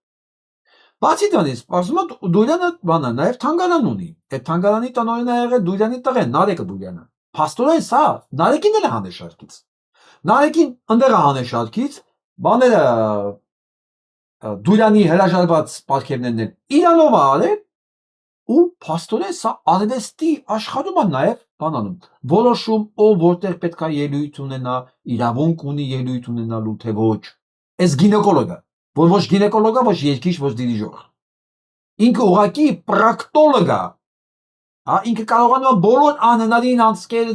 Բացի դրանից, ասում եմ Դուլյանը բանա նաև թանգարան ունի։ Այդ թանգարանի տնօրենը ա եղել Դուլյանի տղեն, Նարեկը Դուլյանը։ Փաստորեն սա Նարեկին էլ է հանեշարքից։ Նարեկին ընդեղ է հանեշարքից, բաները Դուլյանի հրաժարված պարգևներն են իրանով է արել ու փաստորեն սա արվեստի աշխարհում է նաև բանանում որոշում ով որտեղ պետք է ելույթ ունենա, իրավունք ունի ելույթ ունենալու թե ոչ։ Այս գինեկոլոգը, որ ոչ գինեկոլոգ է, ոչ երգիչ, ոչ դիրիժոր։ Ինքը ուղղակի պրակտոլոգ է։ Հա, ինքը կարողանում է բոլոր անհնարին անցքեր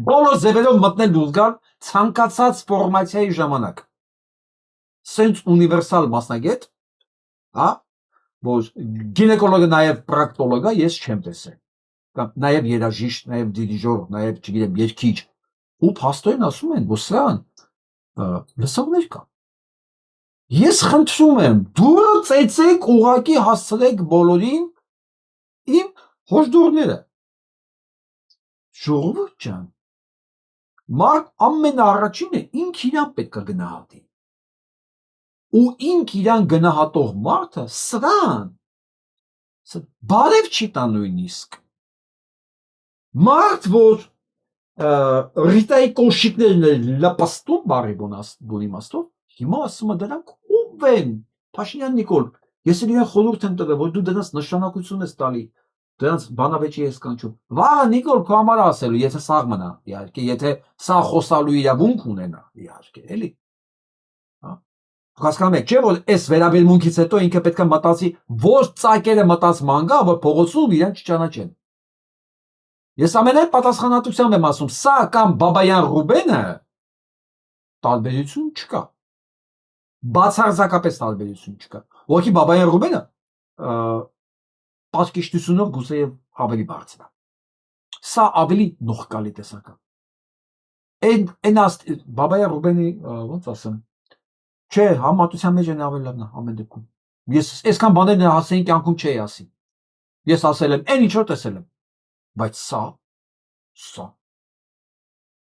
բոլոր ձևերով մտնել դուրս գալ ցանկացած ֆորմացիայի ժամանակ։ Սենց ունիվերսալ մասնագետ, հա, որ գինեկոլոգը նաև պրակտոլոգ է, ես չեմ տեսել։ Կամ նաև երաժիշտ, նաև դիրիժոր, նաև չգիտեմ, երգիչ։ Ու փաստորեն ասում են, որ սրան լսողներ կան։ Ես խնդրում եմ, դուրը ծեծեք ուղակի հասցրեք բոլորին իմ հորդորները։ Ժողովուրդ ջան, մարդ ամենաառաջինը ինք իրան պետք է գնահատի։ Ու ինք իրան գնահատող մարդը սրան բարև չի տա նույնիսկ։ Մարդ, որ Ռիտայի կոշիկներն լպստում բարի բուն իմաստով, հիմա ասում է դրանք ով են, Փաշինյան Նիկոլ, ես էլ իրան խորհուրդ եմ տվել, որ դու դրանց նշանակություն ես տալի, դրանց բանավեճի ես կանչում։ Վաղը Նիկոլ քո համար ասելու, եթե սաղ մնա, իհարկե, եթե սա խոսալու իրավունք ունենա, իհարկե, էլի։ Հասկանում եք, չէ՞ որ այս վերաբերմունքից հետո ինքը պետք է մտածի, որ ծակերը մտած ման գա, որ փողոցում իրան չճանաչեն։ Ես ամենայն պատասխանատվությամբ եմ ասում, սա կամ Բաբայան Ռուբենը տարբերություն չկա։ Բացարձակապես տարբերություն չկա։ Ուղղակի Բաբայան Ռուբենը պատկերշտությունով գուցեև ավելի բարձր է։ Սա ավելի նողկալի տեսական։ Այն Բաբայան Ռուբենի ոնց ասեմ, չէ, համատության մեջ են ավելի լավն է ամեն դեպքում։ Ես այսքան բաներ հասցեին կյանքում չէի ասի։ Ես ասել եմ, այն ինչ որ տեսել եմ։ Բայց սա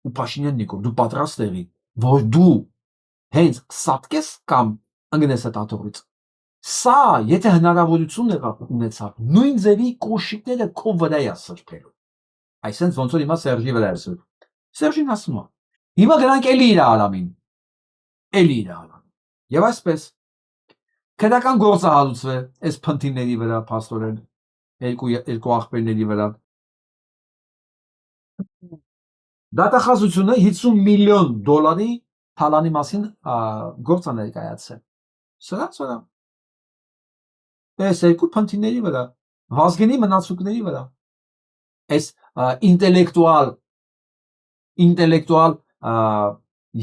ու Փաշինյան Նիկոլ, դու պատրաստ եղի, որ դու հենց սատկես կամ ընկնես այդ աթոռից։ Սա, եթե հնարավորություն ունեցավ, նույն ձևի կոշիկները քո վրա է սրբելու։ Այսինքն ոնց որ հիմա Սերժի վրա է սրբել։ Սերժին ասում է. հիմա գրանք էլի իր արամին։ Էլի իր արամին։ Եվ այսպես քրական գործը հալուցվել այս փնթիների վրա փաստորեն երկու աղբերների վրա։ Դատախազությունը 50 միլիոն դոլարի թալանի մասին գործ է ներկայացրել։ Սրա այս երկու փնթիների վրա, վազգենի մնացուկների վրա, այս ինտելեկտուալ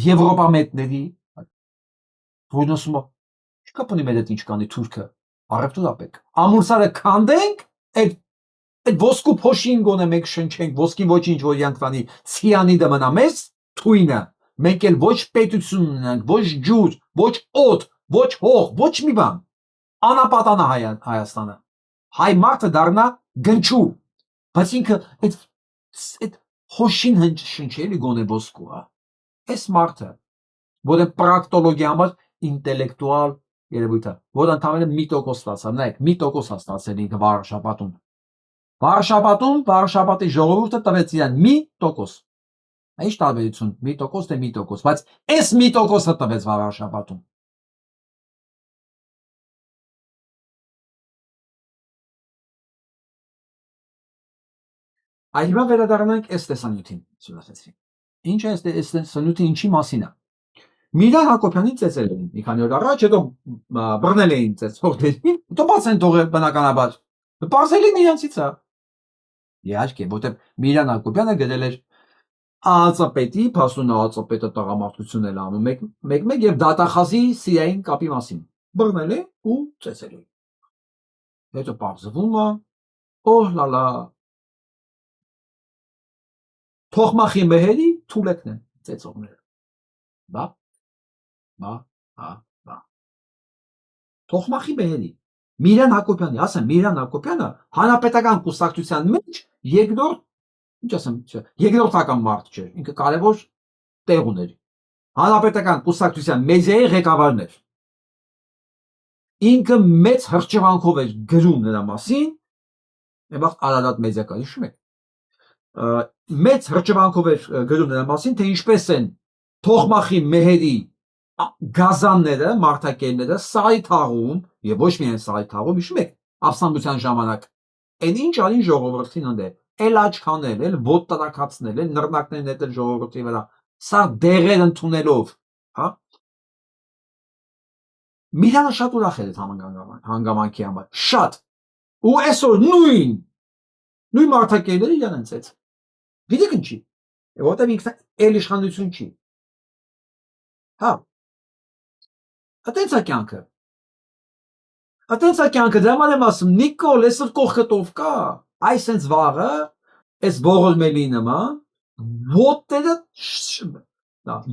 եվրոպամետների, որն ասում է, չկապունի մեր հետ ինչ կանի թուրքը, առևտուր է պետք։ Ամուրսարը քանդենք, այդ ոսկու փոշին գոնե մենք շնչենք, ոսկի ոչինչ որ յանքվանի, ցիանիդը մնա մեզ, թույնը, մենք էլ ոչ պետություն ունենք, ոչ ջուր, ոչ օդ, ոչ հող, ոչ մի բան, անապատանա Հայաստանը, հայ մարդը դառնա գնչու, բայց ինքը այդ հոշին շնչելի գոնե ոսկու, այս մարդը, որ է պրակտոլոգի համար ինտելեկտուալ երևույթ է, որ ընդամենը 1% ստացավ, նայեք, 1% ստացել ինքը Վարշապատում։ Վարշապատի ժողովուրդը տվեց իրան 1%։ Ինչ տարբերություն, 1% թե 1%, բայց այս 1%-ը տվեց Վարշապատում։ Այլևս վերադառնանք այս տեսանյութին, սուրասեցրին։ Ինչ է այս տեսանյութը ինչի մասին է։ Միլան Հակոբյանին ծեծել էին մի քանի օր առաջ, հետո բռնել էին ծեծողներին, հետո բաց են թողել բնականաբար։ Պարզելի նրանցից է։ Իհարկե, որտեղ Միլան Հակոբյանը գրել էր ԱԱԾ-պետի, փաստունը ԱԱԾ-պետը տղամարդություն էլ անում մեկ եւ դատախազի CIA-ին կապի մասին։ Բռնել է ու ծեծել է։ Հետո պարզվում է, օհ լալա, թողմախի մեհերի թուլեկն են ծեծողները։ Բա։ Թողմախի մեհերի։ Միլան Հակոբյանի, ասեմ, Միլան Հակոբյանը հանրապետական կուսակցության մեջ երկրորդական մարդ չէ, ինքը կարևոր տեղ ուներ։ Հանրապետական կուսակցության մեդիայի ղեկավարն էր։ Ինքը մեծ հրճվանքով էր գրում նրա մասին, այստեղ Արարատ մեդիա կա, հիշում եք։ Մեծ հրճվանքով էր գրում նրա մասին, թե ինչպես են թողմախի մեհերի գազանները, մարդակերները սարի թաղում, եւ ոչ միայն սարի թաղում, հիշում եք, ապստամբության ժամանակ, այն ինչ արին ժողովրդին ընդ է, էլ աչքանել, էլ ոտ տրակացնել, էլ նռնակներ նետել ժողովրդի վրա, սա դեղեր ընդունելով, հա։ Միլանը շատ ուրախ էր այդ հանգամանքի համար, շատ, ու այսօր նույն մարդակերները իրան են ծեծել։ Գիտեք ինչի, որտեղ ինքն էլ իշխանություն չի։ Հա։ Ատենց է կյանքը։ Ատենց է կյանքը, դրա համար եմ ասում, Նիկոլ, այսօր կողքտով կա, այս հենց վաղը, այս ողորմելի նման, ոտերը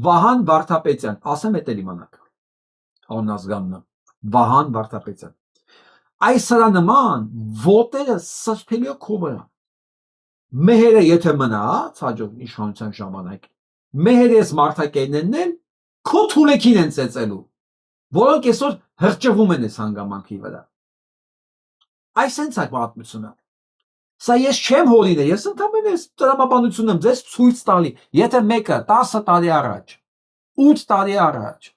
Վահան Վարդապետյան, ասեմ էդ էլ իմանաք, անազգաննը, Վահան Վարդապետյան, այս սրա նման, ոտերը սրբելի քո վրա, մեհերը եթե մնաց, հաջող իշխանության ժամանակ, մեհերը այս մարդակերներն են, քո թուլեկին են ծեծելու, որոնք այսօր հրճվում են այս հանգամանքի վրա։ Այս հենց է պատմությունը։ Սա ես չեմ հորինել, ես ընդամենը այս տրամաբանությունն եմ ձեզ ցույց տալի, եթե մեկը 10 տարի առաջ, 8 տարի առաջ,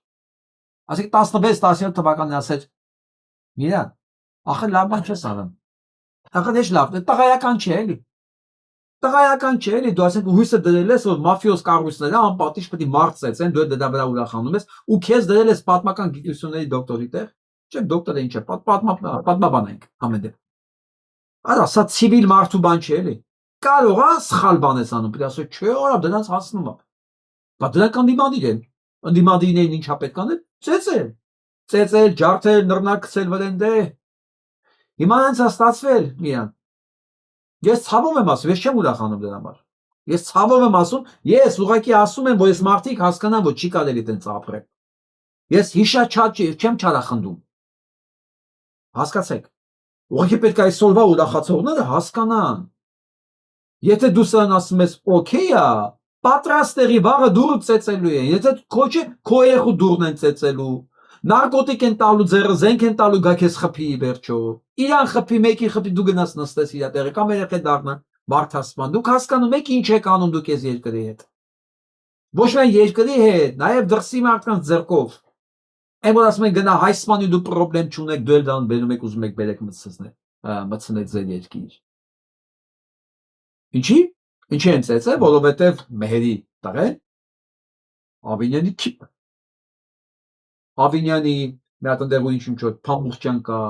ասեք 16-17 թվականին ասեր, Միլան, ախր լավ բան չես անում։ Ախր էս լավ, տղայական չէ էլի։ Տղայական չէ էլի, դու ասենք հույսը դրել ես, որ մաֆիոզ կառույցները անպատիժ պետք է մարդ ծեծեն, դու դրա վրա ուրախանում ես, ու քեզ դրել ես պատմական գիտությունների դոկտորի տեղ, չէ, դոկտորը ինչ է, պատմաբան ենք ամեն դեպքում։ Արա, սա ցիվիլ մարդու բան չէ էլի։ Կարող է սխալ բան ես անում, պետք է ասել, չէ, արա, դրանց հասնում է։ Բայց դրանք անդիմադիր են։ Անդիմադիրներին ինչա պետք անել։ Ծեծել, ջարդել, նռնակ գցել վրենդե։ Հիմա հենց է ստացվել, Միլան։ Ես ցավով եմ ասում, ես չեմ ուրախանում դրա համար։ Ես ցավով եմ ասում, ես ուղղակի ասում եմ, որ այս մարդիկ հասկանան, որ չի կարելի այդպես ապրել։ Ես հիշաչափ չեմ չարախնդում։ Հասկացեք։ Ուղղակի պետք է այսօրվա ուրախացողները հասկանան։ Եթե դու սրան ասում ես, օքեյ է, պատրաստեղի վաղը դուրը ծեծելու են, եթե քոչը քո երեխու դուրն են ծեծելու, նարկոտիկ են տալու ձեռը, զենք են տալու գա քեզ խփի վերջո։ Իրան խփի, մեկի խփի, դու գնաս նստես իր տեղը, կամ երեխա դառնա բարթասպան։ Դուք հասկանում եք ինչ եք անում դուք այս երկրի հետ։ Ոչ միայն երկրի հետ, նաև դրսի մարդկանց ձեռքով։ Այն որ ասում են գնա հայ սպանի դու պրոբլեմ չունեք, դու էլ դան բերում եք ուզում եք բերեք մտցնել։ մտցնեց ձեր երկիր։ Ինչի՞։ Ինչի են ծեծել, որովհետև Մեհերի տղեն Ավինյանի քիպ։ Ավինյանի մի հատ ընդեղ ու ինչ-ինչ որ փամուխճան կա,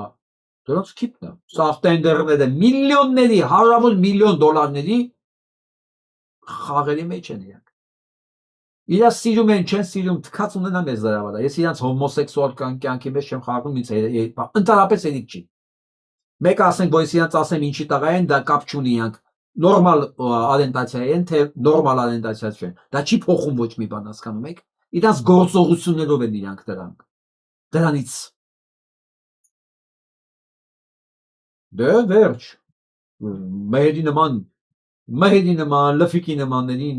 դրանց քիպն է։ Սա տենդերները միլիոնների, հարյուրավոր միլիոն դոլարների խաղերի մեջ են իրանք։ Իրաց սիրում են, չեն սիրում, թքած ունենա մեզ դրա վրա։ Ես իրանց հոմոսեքսուալ կյանքի մեջ չեմ խաղում, ինձ ընդհանրապես երիկ չի։ Մեկը ասենք, որ ես իրանց ասեմ ինչի տղա են, դա կապ չունի իրանք նորմալ օրենտացիա են, թե նորմալ օրենտացիա չեն։ Դա չի փոխում ոչ մի բան, հասկանում եք։ Իրանց գործողություններով են իրանք դրանք։ Դրանից դե վերջ Մեհերի նման, Լֆիկի նմաններին,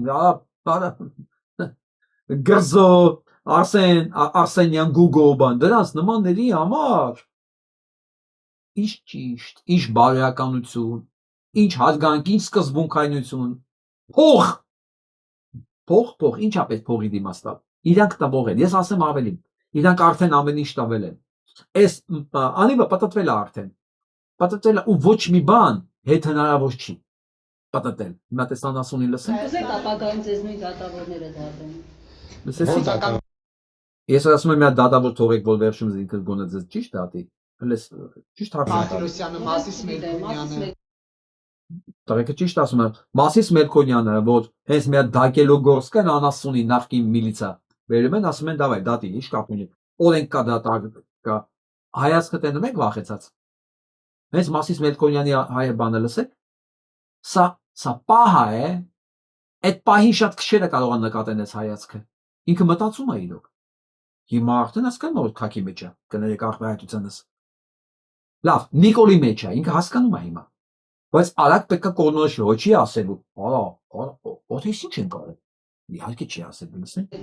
Գրզո, Արսենյան, Գուգո բան, դրանց նմանների համար ինչ ճիշտ, ինչ բարոյականություն, ինչ հարգանք, ինչ սկզբունքայնություն, փող, ինչա պետք փողի դիմաստալ։ Իրանք տվող են, ես ասեմ ավելին, իրանք արդեն ամեն ինչ տվել են։ Այս անիվը պատտվել է արդեն։ Պատտվել է ու ոչ մի բան հետ հնարավոր չի պատտել։ Հիմա տեսան ասունի լսենք։ Ուզեք ապագայում ձեզ նույն դատավորները դատեն։ Լսեցի։ Ես ասում եմ մի հատ դատավոր թողեք, որ վերջում ինքը գոնե ձեզ ճիշտ դատի։ Հենց ճիշտ հարցը։ Մարտիրոսյանը, Մասիս Մելքոնյանը։ Տղեկը ճիշտ ասում է, Մասիս Մելքոնյանը, որ հենց մի հատ դակելով գործ կան անասունի նախկին միլիցա։ Վերում են, ասում են, դավայ, դատի, ինչ կապ ունի։ Օրենք կա դատակ կա։ Հայացքը տենում եք վախեցած։ Հենց Մասիս Մելքոնյանի հայ բանը լսեք։ Սա պահա է։ Այդ պահին շատ քչերը կարող են նկատեն այս հայացքը։ Ինքը մտածում է իրոք։ Հիմա արդեն հասկանում որ քաքի մեջ է, կներեք արտահայտությունս։ Լավ, Նիկոլի մեջ է, ինքը հասկանում է հիմա։ Բայց արագ պետք է կողնորոշի, ոչ չի ասելու։ Ոթ ինչ են կարել։ Իհարկե չի ասելու, լսեք։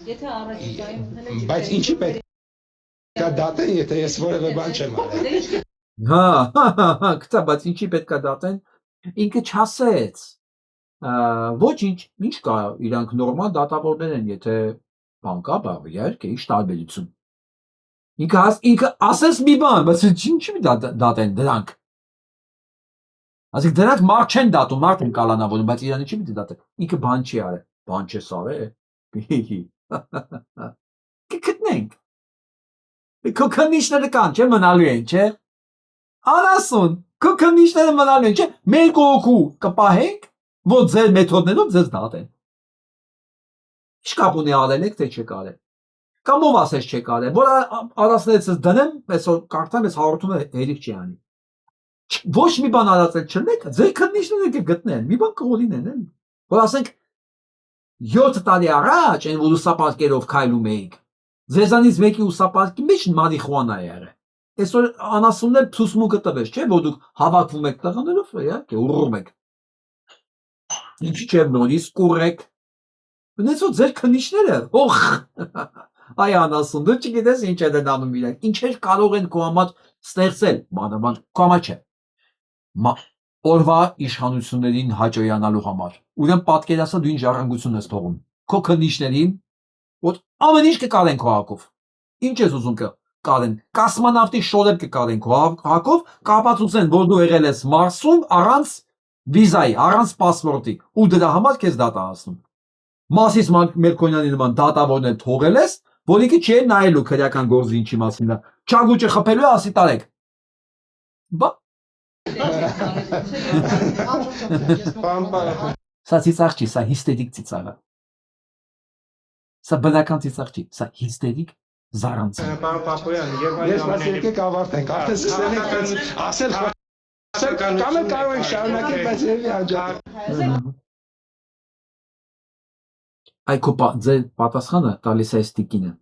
Եթե առաջիկայում Բայց ինչի պետք է դատեն, եթե ես որևէ բան չեմ արել։ Հա, կտա, բայց ինչի պետք է դատեն։ Ինքը չասեց։ Ոչինչ, ինչ կա, իրանք նորմալ դատավորներ են, եթե բան կա, բավ, իհարկե, ինչ տարբերություն։ Ինքը ասես մի բան, բայց ինչի դատեն դրանք։ Ասեք դրանք մարդ չեն դատում, մարդ են կալանավորում, բայց իրանը չի պիտի դատեն։ Ինքը բան չի արել, բան չես արել։ Կգտնենք։ Քո քննիչները կան, չէ, մնալու են, չէ։ Անասուն, քո քննիչները մնալու են, չէ։ Մեր կողքու կպահենք, որ ձեր մեթոդներով ձեզ դատեն։ Ինչ կապ ունի արել եք, թե չեք արել։ Կամ ով ասես չեք արել, որ արածներից դնեմ, այսօր կարդամ, այս հաղորդումը հերիք չի անի։ Ոչ մի բան արածել չնեք, ձեր քննիչները կգտնեն, մի բան կողլինեն, էլի։ Որ ասենք 7 տարի առաջ այն որ ուսապարկերով քայլում էինք, ձեզանից մեկի ուսապարկի մեջ մարիխուանա է եղել։ Այսօր անասուններ ցուսմուկը տվեց, չէ՞, որ դուք հավաքվում եք տղաներով, իհարկե, ուռում եք։ Ինչի՞ չէ նորից կուրեք։ Ունեցող ձեր քննիչները, օխ։ Այ անասուն, դու չգիտես ինչ է դնում իրենք, ինչեր կարող են քո համար ստեղծել, մանավանդ քո համար չէ։ Օրվա իշխանություններին հաջողանալու համար։ Ուրեմն պատկերացա դու ինչ ժառանգություն ես թողում։ Քո քննիչներին, որ ամեն ինչ կկարեն քո հակով։ Ինչ ես ուզում կկարեն։ Կոսմոնավտի շորեր կկարեն քո հակով, կապացուցեն, որ դու եղել ես Մարսում առանց վիզայի, առանց պասպորտի, ու դրա համար քեզ դատա ասում։ Մասիս Մելքոնյանի նման դատավորներ թողել ես, որ ինքը չի նայելու քրեական գործի ինչի մասին է։ Չագուճը խփելու է, ասի տարեք։ Բա Սա ծիծաղ չի, սա հիստերիկ ծիծաղ է։ Սա բնական ծիծաղ չի, սա հիստերիկ զարանց է։ Պարոն Պապոյան, ես բայց եկեք ավարտենք, արդեն սկսել ենք ասել կամ կարող ենք շարունակել, բայց երևի հաջող։ Այ քո ձեր պատասխանը տալիս է ստիկինը։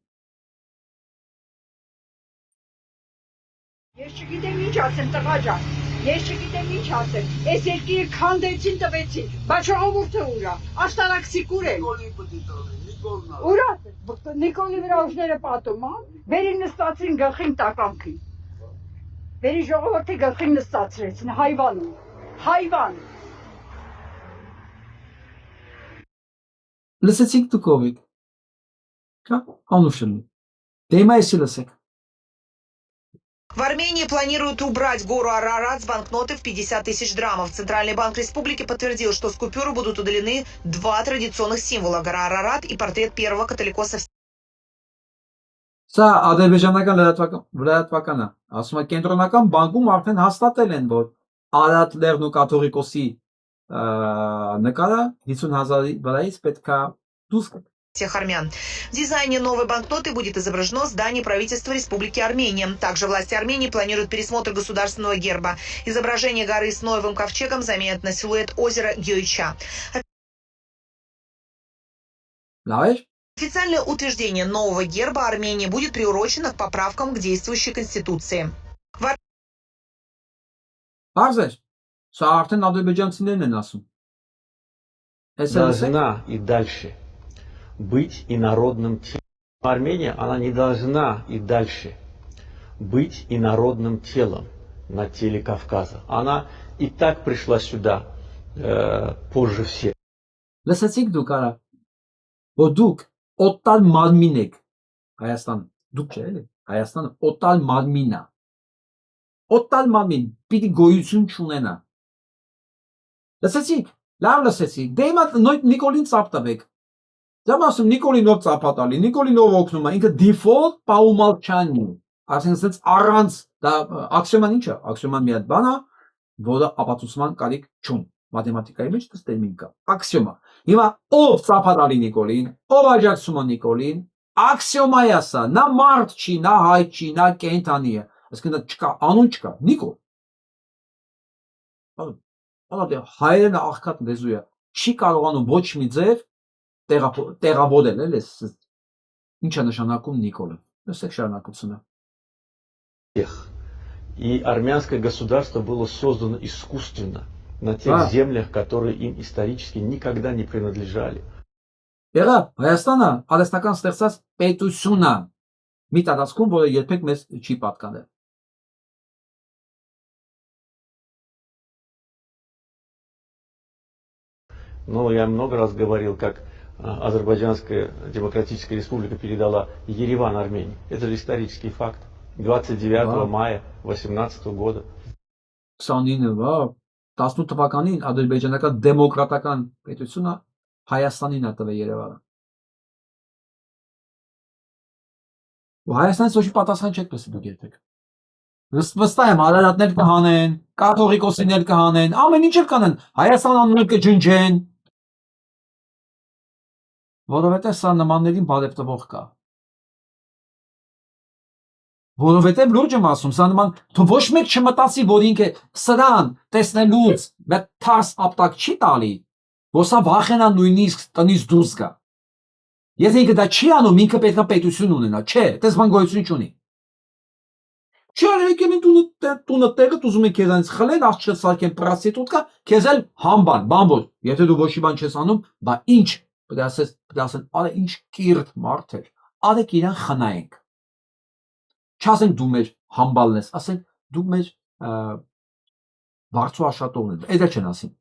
Ես չգիտեմ ինչ ասեմ, տղա ջան, ես չգիտեմ ինչ ասեմ, այս երկիրը քանդեցին տվեցին, բայց ժողովուրդը ուրա, աշտարակսի կուր են։ Ուրա, Նիկոլի վրա ուժները պատում, վերի նստացին գլխին տականքին, վերի ժողովորդի գլխին նստացրեցին, հայվան։ Լսեցիք դուք ով եք։ Հա, անուշնի։ Դե հիմա էսի լսեք։ В Армении планируют убрать гору Арарат с банкноты в 50 тысяч драмов. Центральный банк республики подтвердил, что с купюры будут удалены два традиционных символа – гора Арарат и портрет первого католикоса. Սա ադրբեջանական լրատվականն է։ Ասում է կենտրոնական բանկում արդեն հաստատել են, որ Արարատ լեռն ու կաթողիկոսի նկարը 50,000 վրայից պետք է դուրս գա։ Всех армян. В дизайне новой банкноты будет изображено здание правительства Республики Армения. Также власти Армении планируют пересмотр государственного герба. Изображение горы с Ноевым ковчегом заменят на силуэт озера Гёйча. Официальное утверждение нового герба Армении будет приурочено к поправкам к действующей конституции. Բարձր, սա արդեն ադրբեջանցիներն են ասում։ Должна и дальше быть инородным телом. Армения, она не должна и дальше быть инородным телом на теле Кавказа. Она и так пришла сюда позже всех. Լսեցիք դուք արա, որ դուք օտար մարմին եք, Հայաստան, դուք չէ էլի, Հայաստանը օտար մարմին է, օտար մարմին, պիտի գոյություն չունենա, լսեցիք, լավ լսեցիք, դե հիմա նույն Նիկոլին ծապտվեք, դեմ ասում Նիկոլին ով ծապատալի, Նիկոլին ով օգնում է, ինքը default պաումալչանն է, արդեն ասենց առանց, դա աքսիոման ինչ է, աքսիոման մի հատ բան է, որը ապացուցման կարիք չունի, մաթեմատիկայի մեջ դա տերմին կա, աքսիոմա, հիմա ով ծապատալի Նիկոլին, ով աջակցում է Նիկոլին, աքսիոմա է սա, նա մարդ չի, նա հայ չի, նա կենթանի է, այսինքն դա չկա, անուն չկա, Նիկոլ, հայերենը աղքատ լեզու է, չի կարողանում ոչ մի ձև տեղավորել էլ ես, ինչ է նշանակում Նիկոլը, լսեք շարունակությունը։ И армянское государство было создано искусственно на тех землях, которые им исторически никогда не принадлежали. Եղավ, Հայաստանը արհեստական ստեղծած պետություն է, մի տարածքում, որը երբեք մեզ չի պատկանել։ Но я много раз говорил, как Азербайджанская Демократическая Республика передала Ереван Армении. Это же исторический факт. 29 мая 18 года. 29 18 թվականին ադրբեջանական դեմոկրատական պետությունը Հայաստանին է տվել Երևանը։ Ու Հայաստանից ոչ մի պատասխան չեք լսի դուք երբեք։ Վստահ եմ Արարատներ կհանեն, կաթողիկոսիներ կհանեն, ամեն ինչ կանեն, Հայաստան անունը կջնջեն։ Որովհետև սա նմաններին բարև տվող կա։ Որովհետև լուրջ եմ ասում, սա նման, თუ ոչ մեկ չմտածի, որ ինքը սրան տեսնելուց մեկ թարս ապտակ չի տալի, որ սա վախենա նույնիսկ տնից դուրս գա։ Եթե ինքը դա չի անում, ինքը պետք է պետություն ունենա, չէ, այդպես բան գոյություն չունի։ Չէ, եկել են տունը տեղը ուզում են քեզանից խլեն, աղջիկը սարքեն պրոստիտուտկա, քեզ էլ համբան, բամբոլ։ Եթե դու ոչ մի բան չես անում, բա ինչ, պետք է ասեն, արե ինչ կիրթ մարդ էր, արեք իրան խնայենք։ Չասենք դու մեր համբալն ես, ասենք դու մեր բարձու աշխատողն ես, դա չեն ասին։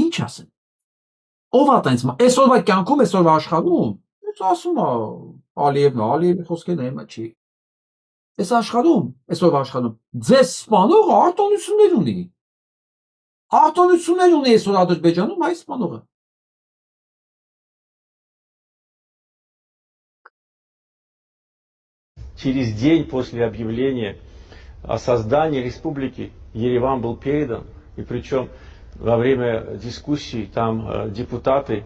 Ինչ ասեն։ Ով է տենց, այսօրվա կյանքում, այսօրվա աշխարհում, ես ասում եմ, Ալիևն, Ալիևի խոսքերն հիմա չի։ Այս աշխարհում, այսօրվա աշխարհում, ձեզ սպանողը արտոնություններ ունի։ Արտոնություններ ունի այսօր Ադրբեջանում հայ սպանողը։ Через день после объявления о создании республики Ереван был передан, и причем во время дискуссий там депутаты,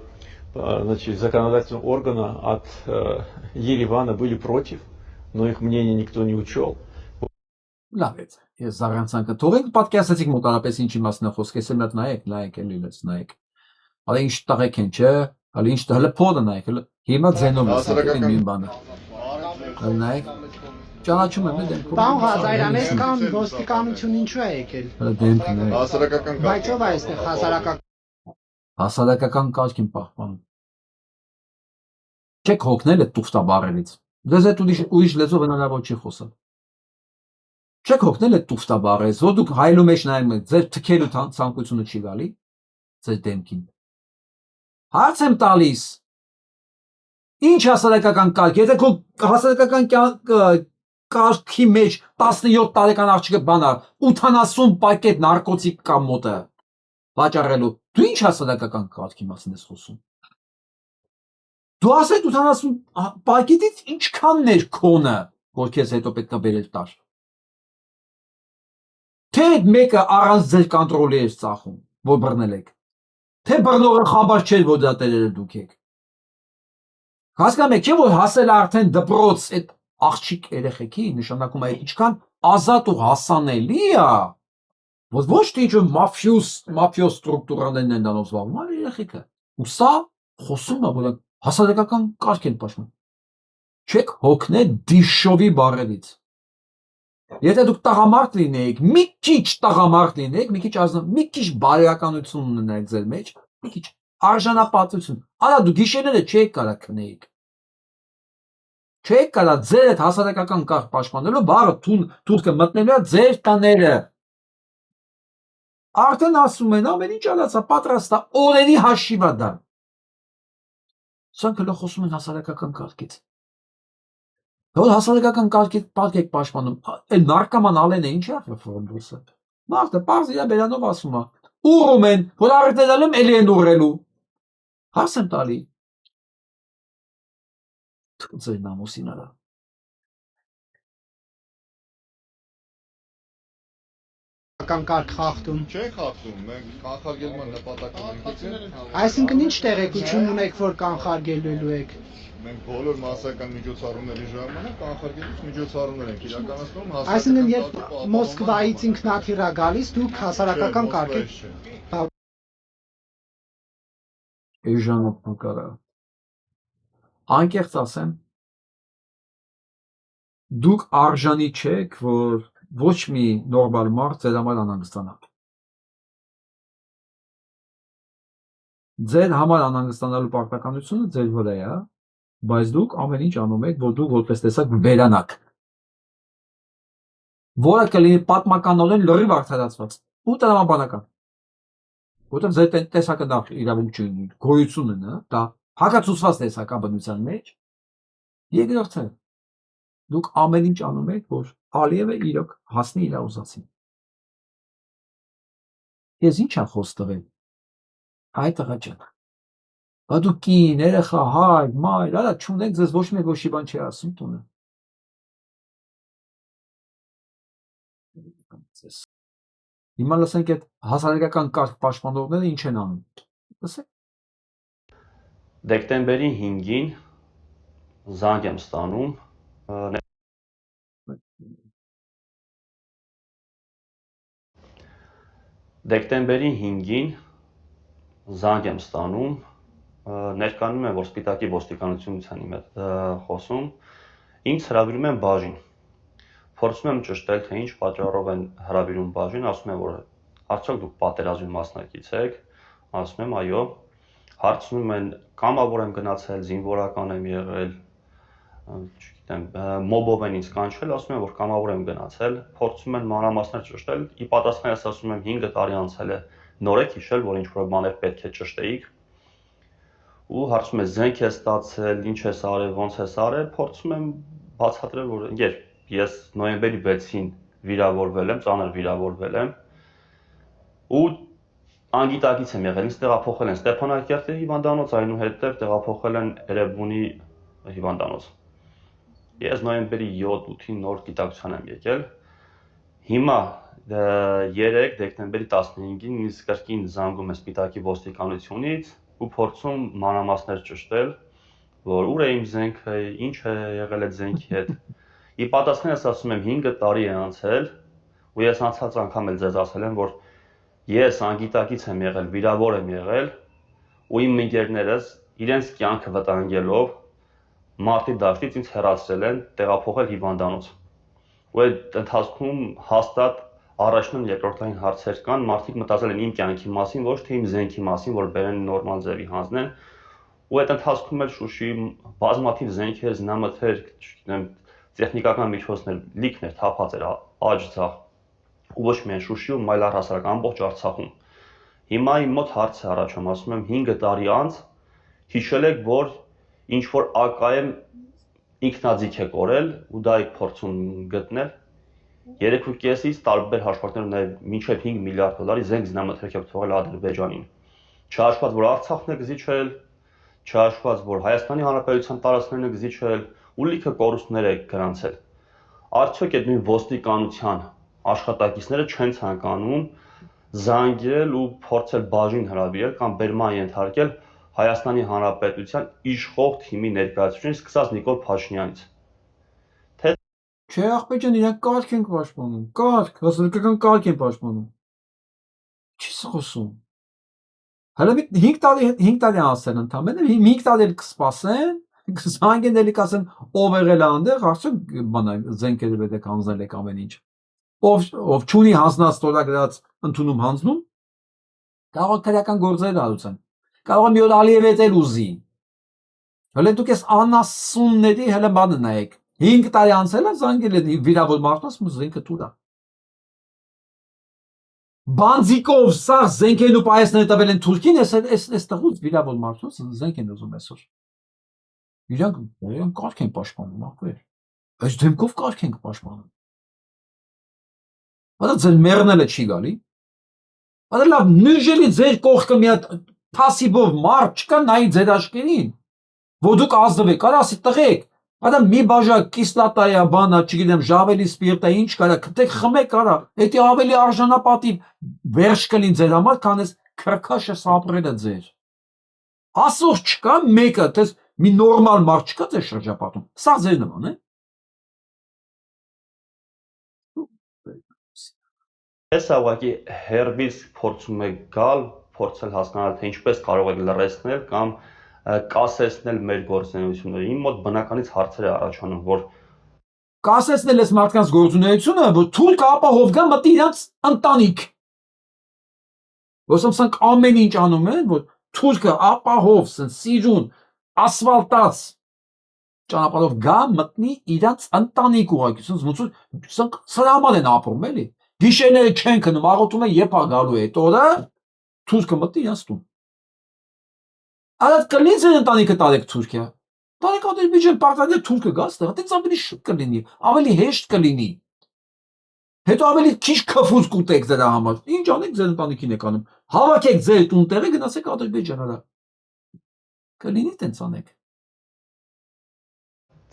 значит, законодательного органа от Еревана были против, но их мнение никто не учел. Լավ է, ես զարգանցանքը թողենք պատկերացեցիք մոտարապես ինչի մասն է խոսքը, ես էլ նայեք, էլի լեց նայեք։ Հələ ինչ տղեկ են, չէ, հələ ինչ հələ փոդը նայեք, հիմա ձենով լսեք նույն բանը։ Հələ նայեք։ Ճանաչում եմ դեմքում։ Պարոն Ղազարյան, կամ ոստիկանություն ինչու է եկել։ Հələ դեմքն է։ Հասարակական կարգ։ Բայց ով է այստեղ հասարակական կարգին պահպանում։ Չեք հոգնել այդ տուֆտաբառերից։ Ձեզ այդ ուրիշ լեզվով հնարավոր չի խոսալ։ Չեք հոգնել այդ տուֆտաբառերից, որ դուք հայելու մեջ նայում եք, ձեր թքելու ցանկությունը չի գալի, ձեր դեմքին։ Հարց եմ տալիս։ Ինչ հասարակական կարգ, եթե քո հասարակական կարգի մեջ 17 տարեկան աղջիկը բանա 80 պակետ նարկոտիկ կա մոտը վաճառելու։ Դու ինչ հասարակական կարգի մասին ես խոսում։ Դու ասես 80 պակետից ինչքանն էր քոնը, որ քեզ հետո պետք է բերել տար։ Թե մեկը առանց ձեր կոնտրոլի էր ծախում, որ բռնել եք։ Թե բռնողը խաբար չէր, որ դա տերերը դուք եք։ Հասկանում եք, չէ՞ որ հասել արդեն դպրոց այդ աղջիկ երեխեքի նշանակում է ինչքան ազատ ու հասանելի է, որ ոչ թե ինչ մաֆիոս ստրուկտուրաներն են դրանով զբաղվում, այլ երեխեքը։ Ու սա խոսում է, որ հասարակական կարգ են պաշտպանում։ Չեք հոգնել դիշովի բարերից։ Եթե դուք տղամարդ լինեիք, մի քիչ տղամարդ լինեիք, մի քիչ բարոյականություն ունենայիք ձեր մեջ, մի քիչ արժանապատվություն, արա դու գիշերները չեք կարա քնեիք։ Չեք կարա ձեր այդ հասարակական կարգ պաշտպանելու բառը թուրքը մտնելու է ձեր տները։ Արդեն ասում են ամեն ինչ ալացա պատրաստ է օրերի հաշիվա դա։ Սրանք հենց խոսում են հասարակական կարգից։ Որ հասարակական կարգից պարկ եք պաշտպանում, այդ նարկաման ալենը ինչ է ֆրոնդոսը։ Մարդը պարզ իր բերանով ասում է, ուռում են, որ արդենալում էլի են ուռելու։ Հարց եմ տալի։ Ձեր նամուսին արա։ Կարգ խախտում։ Չէ խախտում, մենք կանխարգելման նպատակ ունենք։ Այսինքն ինչ տեղեկություն ունեք, որ կանխարգելելու եք։ Մենք բոլոր մասսայական միջոցառումների ժամանակ կանխարգելիչ միջոցառումներ ենք իրականացնում հասարակական։ Այսինքն երբ Մոսկվայից ինքնաթիռ է գալիս, դուք հասարակական կարգ եք։ Էժանոտ նկարը։ Անկեղծ ասեմ, դուք արժանի չեք, որ ոչ մի նորմալ մարդ ձեր համար անհանգստանա։ Ձեր համար անհանգստանալու պարտականությունը ձեր վրա է, բայց դուք ամեն ինչ անում եք, որ դուք որպես տեսակ վերանաք։ Որը կլինի պատմականորեն լրիվ արդարացված ու տրամաբանական։ Որտեղ ձեր տեսակը դա իրավունք չունի, գոյություն ունի, դա հակացուցված տեսակաբնության մեջ։ Երկրորդը, դուք ամեն ինչ անում եք, որ Ալիևը իրոք հասնի իր ուզածին։ Ես ինչ եմ խոս տվել։ Այդ աղա ջան։ Բա դու կին, երեխա, հայր, մայր, արա չունեք, ձեզ ոչ մեկ ոչի բան չի ասում տունը։ Հիմա լսենք այդ հասարակական կարգ պաշտպանողները ինչ են անում։ Լսեք։ Դեկտեմբերի 5-ին զանգ եմ ստանում Դեկտեմբերի 5-ին զանգ եմ ստանում, ներկայանում եմ, որ Սպիտակի ոստիկանությունից եմ հետ խոսում, ինձ հրավիրում են բաժին, փորձում եմ ճշտել, թե ինչ պատճառով են հրավիրում բաժին, ասում են, որ արդյոք դուք պատերազմի մասնակից եք, ասում եմ, այո, հարցնում են, կամավոր եմ գնացել, զինվորական եմ եղել, չգիտեմ, մոբով են ինձ կանչել, ասում եմ, որ կամավոր եմ գնացել, փորձում են մանրամասներ ճշտել, ի պատասխան ես ասում եմ 5 տարի անցել է, նոր եք հիշել, որ ինչ-որ բաներ պետք է ճշտեիք, ու հարցում ես զենք ես ստացել, ինչ ես արել, ոնց ես արել, փորձում եմ բացատրել, որ ընկեր, ես նոյեմբերի 6-ին վիրավորվել եմ, ծանր վիրավորվել եմ, ու անգիտակից եմ եղել, ինձ տեղափոխել են Ստեփանակերտի հիվանդանոց, այնուհետև տեղափոխել են Էրեբունի հիվանդանոց։ Ես նոյեմբերի 7-8-ին նոր գիտակցության եմ եկել։ Հիմա 3 դեկտեմբերի 15-ին ինձ կրկին զանգում է Սպիտակի ոստիկանությունից ու փորձում մանրամասներ ճշտել, որ ուր է իմ զենքը, ինչ է եղել այդ զենքի հետ։ Ի պատասխան ես ասում եմ 5 տարի է անցել, ու ես անցած անգամ էլ ձեզ ասել եմ, որ ես անգիտակից եմ եղել, վիրավոր եմ եղել, ու իմ ընկերներս իրենց կյանքը վտանգելով մարտի դաշտից ինձ հեռացրել են, տեղափոխել հիվանդանոց։ Ու այդ ընթացքում հաստատ առաջնում երկրորդային հարցեր կան, մարդիկ մտածել են իմ կյանքի մասին, ոչ թե իմ զենքի մասին, որ բերեն նորմալ ձևի հանձնեն։ Ու այդ ընթացքում էլ Շուշի բազմաթիվ զենքեր, զինամթեր, չգիտեմ, տեխնիկական միջոցներ, լիքներ թափած էր աջ ցախ։ Ու ոչ միայն Շուշիում, այլ առհասարակ ամբողջ Արցախում։ Հիմա իմ մոտ հարց է առաջանում, ասում եմ 5 տարի անց հիշել եք, որ ինչ որ ակայեմ ինքնաձիգ է կորել ու դա եք փորձում գտնել 3.5-ից տարբեր հաշվարկներով նաև մինչև 5 միլիարդ դոլարի զենք զինամթերք է թողել Ադրբեջանին։ Չհաշված, որ Արցախն է գզիչել, չհաշված, որ Հայաստանի Հանրապետության տարածքներն է գզիչել ու լիքը կորուստներ է գրանցել։ Արդյոք այդ նույն ոստիկանության աշխատակիցները չեն ցանկանում զանգել ու փորձել բաժին հրավիրել կամ բերման ենթարկել Հայաստանի Հանրապետության իշխող թիմի ներկայացուցիչին, սկսած Նիկոլ Փաշինյանից։ Չէ, աղբեջան, իրանք կարգ են պաշտպանում, կարգ, հասարակական կարգ են պաշտպանում։ Չես խոսում։ Հələ 5 տարի անցել ընդամենը, 5 տարի էլ կսպասեն, զանգեն էլի կասեն ով եղել է այնտեղ, արդյոք բանա զենքերը պետք է հանձնել եք ամեն ինչ։ Ով չունի հանձնած ստորագրած ընդունում հանձնում, կարող է քրեական գործեր արության։ Կարող է մի օր Ալիևից էլ ուզի։ Հələ դուք ես անասունների հələ բանը նայեք։ 5 տարի անցել է զանգել է վիրավոր մարդուց զենքը տուրա։ Բանձիկով սա զենքերն ու պայեսները տվել են Թուրքին, այս տղուց վիրավոր մարդուց զենք են ուզում այսօր։ Իրանք կարգ են պաշտպանում, ախպեր։ Այս դեմքով կարգ են պաշտպանում։ Ադա ձեր մեռնելը չի գալի։ Ադա լավ նժելի ձեր կողքը մի հատ փասիվով մարդ չկա նայի ձեր աչքերին։ Որ դուք ազդվեք, արա ասի տղեկ, ադա մի բաժակ կիսլատայա բանա, չգիտեմ, ժավելի սպիրտա ինչ կարա, քտեք խմեք արա, էդի ավելի արժանապատիվ վերջ կլին ձեր համար, քան այս քրքաշը սապրելը ձեր։ Ասող չկա մեկը, տես մի նորմալ մարդ չկա ձեր շրջապատում։ Սա ձեր նման է։ Ես ուղղակի հերվից փորձում եք գալ, փորձել հասկանալ, թե ինչպես կարող եք լրացնել կամ կասեցնել մեր գործունեությունները։ Իմ մոտ բնականից հարցեր է առաջանում, որ կասեցնել այս մարդկանց գործունեությունը, որ թուրքը ապահով գա մտի իրանց ընտանիք։ Ոսում սանք ամեն ինչ անում են, որ թուրքը ապահով, սիրուն, ասֆալտած ճանապարհով գա մտնի իրանց ընտանիք ուղղակի, սանք սրա համար են ապրում էլի։ Գիշերները չեն քնում, աղոթում են երբ է գալու այդ օրը, թուրքը մտնի իրանց տուն։ Այդ կլինի ձեր ընտանիքը տարեք Թուրքիա։ Տարեք Ադրբեջան, պարտադիր թուրքը գա ստեղ, դից ավելի շուտ կլինի, ավելի հեշտ կլինի։ Հետո ավելի քիչ քֆուզ կուտեք դրա համար։ Ինչ անեք ձեր ընտանիքին եք անում։ Հավաքեք ձեր տունտեղը, գնացեք Ադրբեջան արա։ Կլինի տենց անեք։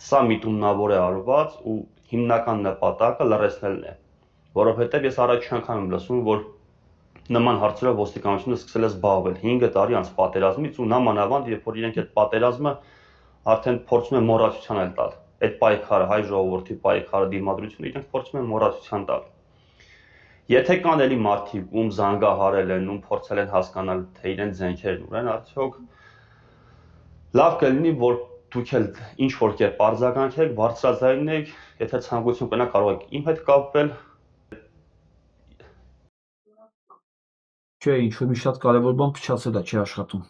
Սա միտումնավոր է արված ու հիմնական նպատակը լրացնելն է, որովհետև ես առաջին անգամ եմ լսում, որ նման հարցերով ոստիկանությունը սկսել է զբաղվել 5 տարի անց պատերազմից ու նամանավանդ, երբ որ իրենք այդ պատերազմը արդեն փորձում են մոռացության տալ։ Այդ պայքարը, հայ ժողովրդի պայքարը, դիմադրությունը իրենք փորձում են մոռացության տալ։ Եթե կան էլի մարդիկ, ում զանգահարել են, ում փորձել են հասկանալ, թե իրենց զենքերն ուր են, արդյոք լավ կլինի, որ դուք էլ ինչ որ կերպ արձագանքեք, բարձրաձայնեք, եթե ցանկություն կնա կարող եք իմ հետ կապվել։ Չէ, ինչ-որ մի շատ կարևոր բան փչացել է, չի աշխատում։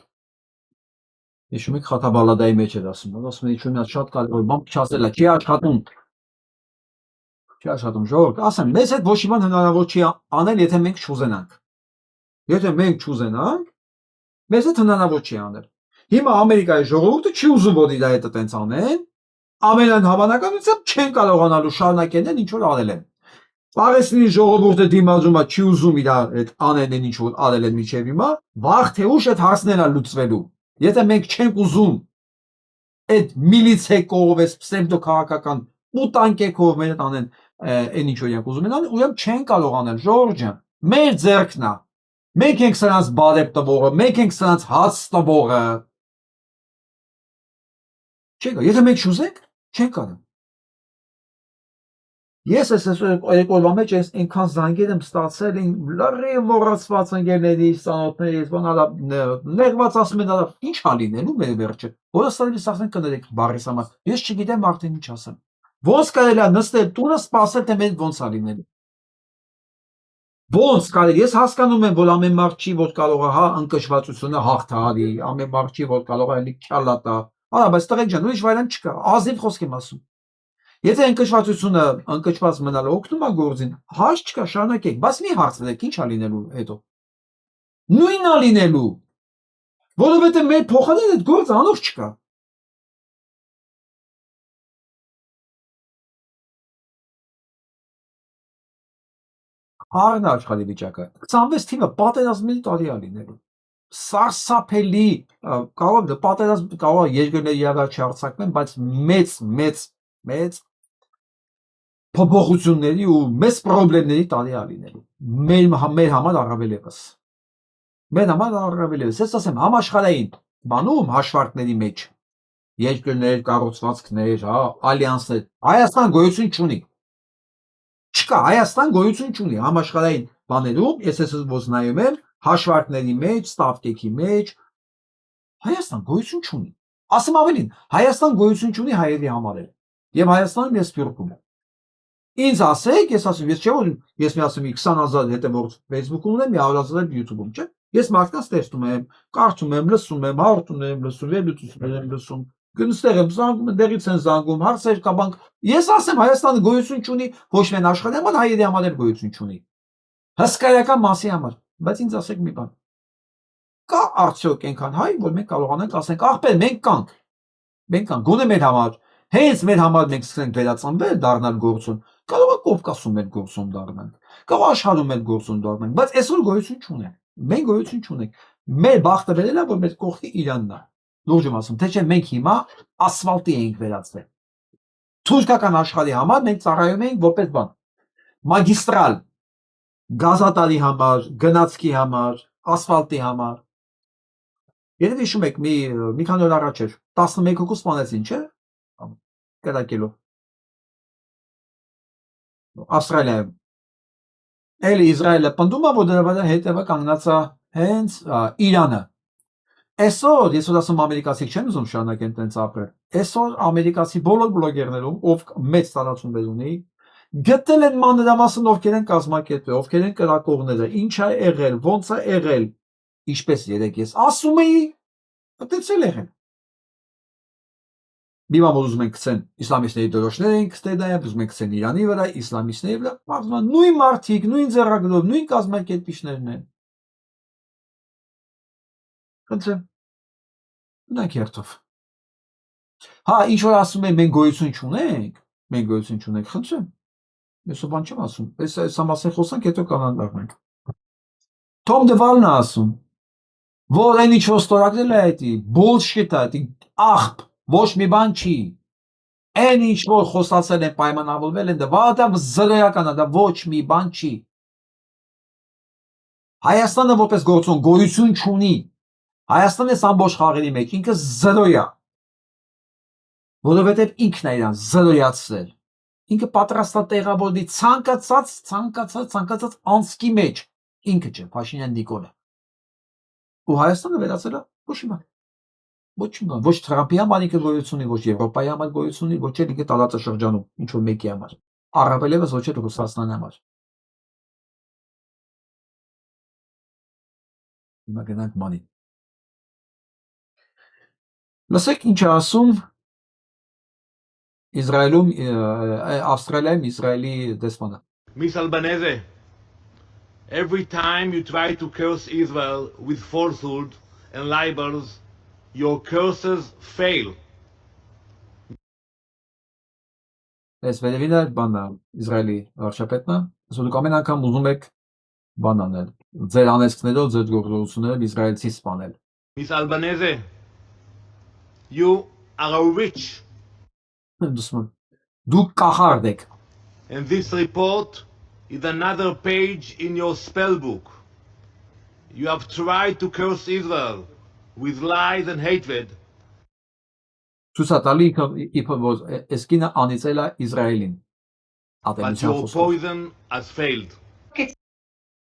Հիշում եք Խաթաբալադայի մեջ էր ասում, ասում են ինչ-որ մի շատ կարևոր բան փչացել է, չի աշխատում։ Չի աշխատում, ժողովուրդ, ասեմ, մեզ հետ ոչ մի բան հնարավոր չի անել, եթե մենք չուզենանք։ Եթե մենք չուզենանք, մեզ հետ հնարավոր չի անել։ Հիմա Ամերիկայի ժողովուրդը չի ուզում, որ իր հետ այդպես անեն, ամենայն հավանականությամբ չեն կարողանալու շարունակել ինչ որ արել են։ Պաղեստինի ժողովուրդը դիմադրում է, չի ուզում իր այդ անեն ինչ որ արել են միջև հիմա, վաղ թե ուշ այդ հարցներն է լուծվելու։ Եթե մենք չենք ուզում այդ միլիցիա կողովես պսևդո քաղաքական ուտանկեքով մեր անեն այն ինչ որ իրենք ուզում են անել, ուրեմն չեն կարող անել, ժողովուրդ ջան, մեր ձեռքն է։ Մենք ենք սրանց բարեպ տվողը, մենք ենք սրանց հաց տվողը։ Չեք, եթե մենք չուզենք, չենք անում։ Ես այս երկու օրվա մեջ այնքան զանգեր եմ ստացել, լրիվ մոռացված ընկերներից, ծանոթներից, նեղված ասում են, ինչ ա լինելու մեր վերջը։ Որոստալիս ասեն կներեք բարիս համար։ Ես չգիտեմ արդեն ինչ ասեմ։ Ոնց կարելի է նստել տունը սպասել, թե մենք ոնց ա լինելու։ Ոնց կարելի, ես հասկանում եմ, որ ամեն մարդ չի, որ կարող է հա ընկճվածությունը հաղթահարի, ամեն մարդ չի, որ կարող է էլի քյալատա։ Արա, բայց տղեկ ջան, ուրիշ վայրան չկա, ազնիվ խոսք եմ ասում։ Եթե ընկճվածությունը ընկճված մնալը օգնում է գործին, հարց չկա, շարունակեք, բայց մի հարցրեք, ինչ ա լինելու հետո։ Նույնն ա լինելու։ Որովհետև մեր փոխարեն այդ գործը անող չկա։ Արն աշխարհի վիճակը 26 թիվը պատերազմի տարի է լինելու սարսափելի կարող է պատերազմ կարող է երկրների իրար չհարցակվեն բայց մեծ փոփոխությունների ու մեծ խնդիրների տարի է լինելու մեր համար առավել եւս ես ասեմ համաշխարհային բանում հաշվարկների մեջ երկրներ կառուցվածքներ հա ալյանսներ Հայաստան գոյություն չունի չկա Հայաստան գոյություն չունի համաշխարհային բաներում ես ոնց նայում եմ հաշվարկների մեջ ստավտեքի մեջ Հայաստան գոյություն չունի ասեմ ավելին Հայաստան գոյություն չունի հայերի համար եւ Հայաստանում ես փյուրքում եմ ինձ ասեք ես ասում ես չէ որ ես մի ասում 20000 հետևորդ Facebook-ում ունեմ 100000 YouTube-ում չէ ես մարդկանց տեսնում եմ կարդում եմ լսում եմ հարթում եմ լսում վերլուծություններ եմ լսում Գնստեղ եմ զանգում, դերից են զանգում, հարցեր կա բանկ։ Ես ասեմ Հայաստանը գոյություն չունի, ոչ միայն աշխարհի համար, հայերի համար էլ գոյություն չունի։ Հսկայական մասի համար, բայց ինձ ասեք մի բան։ Կա արդյոք այնքան հայ, որ մենք կարողանանք ասենք, ախպեր, մենք կանք։ Մենք կանք, գոնե մեր համար, հենց մեր համար մենք սկսենք վերածնվել, դառնալ գործուն։ Կարող է Կովկասում մեր գործում դառնանք։ Կարող աշխարհում մեր գործում դառնանք, բայց այսօր գոյություն չունենք։ Մենք գոյություն չունենք։ Մեր բախտը վերել է, որ մեր կողքի Իրանն է։ Լուրջ եմ ասում, թե չէ մենք հիմա ասֆալտի էինք վերածվել։ Թուրքական աշխարհի համար մենք ծառայում էինք որպես բան։ Մագիստրալ գազատարի համար, գնացքի համար, ասֆալտի համար։ Երբ հիշում եք մի քանի օր առաջ էր 11 հոգու սպանեցին, չէ՞։ Կրակելով։ Ավստրալիայում։ Էլի Իսրայելը պնդում է, որ դրա հետևը կանգնած է հենց Իրանը։ Այսօր ես ասում ամերիկացի չեմ ուզում շարունակեն տենց ապրել։ Այսօր ամերիկացի բոլոր բլոգերներում, ով մեծ տարածում ունի, գտել են մանրամասն ովքեր են կազմակերպել, ովքեր են կրակողները, ինչ է եղել, ոնց է եղել, ինչպես երեք ես ասում էի, այդտեղ եղել։ Մի բան ուզում են գցեն իսլամիստների դրոշներ են գցել դա, ուզում են գցեն Իրանի վրա, իսլամիստների վրա, բացման նույն մարդիկ, նույն ձեռագրով, նույն կազմակերպիչներն են։ Խնդրեմ։ Ունենք երթով։ Հա, ինչ որ ասում են մենք գոյություն չունենք, խնդրեմ։ Ես բան չեմ ասում։ Այս համասեր խոսանք, հետո կանանդարնենք։ Թոմ Դվալն է ասում, որ այն ինչ որ ստորագրել է դա, bullshit է, աղբ, ոչ մի բան չի։ Այն ինչ որ խոսացել են, պայմանավորվել են, դա զրոյական է, դա ոչ մի բան չի։ Հայաստանը որպես գործոն գոյություն չունի։ Հայաստանը ամբողջ խաղերի մեջ ինքը զրոյ է։ Որովհետև ինքն է իրան զրոյացրել։ Ինքը պատրաստ է տեղավորվի ցանկացած անցքի մեջ։ Ինքը չէ, Փաշինյան Նիկոլը։ Ու Հայաստանը վերածել է ոչ մի բան։ Ոչ Թրամփի համար ինքը գոյություն ունի, ոչ Եվրոպայի համար գոյություն ունի, ոչ էլ ինքը տարածաշրջանում, ինչ որ մեկի համար։ Առավել եւս ոչ էլ Ռուսաստանի համար։ Հիմա գնանք մանին։ Լսեք ինչ է ասում Իսրայելում, Ավստրալիայում Իսրայելի դեսպանը։ Miss Albanese, every time you try to curse Israel with falsehood and libels, your curses fail. Այս վերևինը բանա Իսրայելի վարչապետն է, ասում դուք ամեն անգամ ուզում եք բան անել, ձեր անեծքներով, ձեր գործողություններով իսրայելցի սպանել։ Miss Albanese, you are a witch. Դուք կախարդ եք։ And this report is another page in your spell book. You have tried to curse Israel with lies and hatred. Ցուցատալի իբր էսկինը անիծել է Իսրայելին։ But your poison has failed.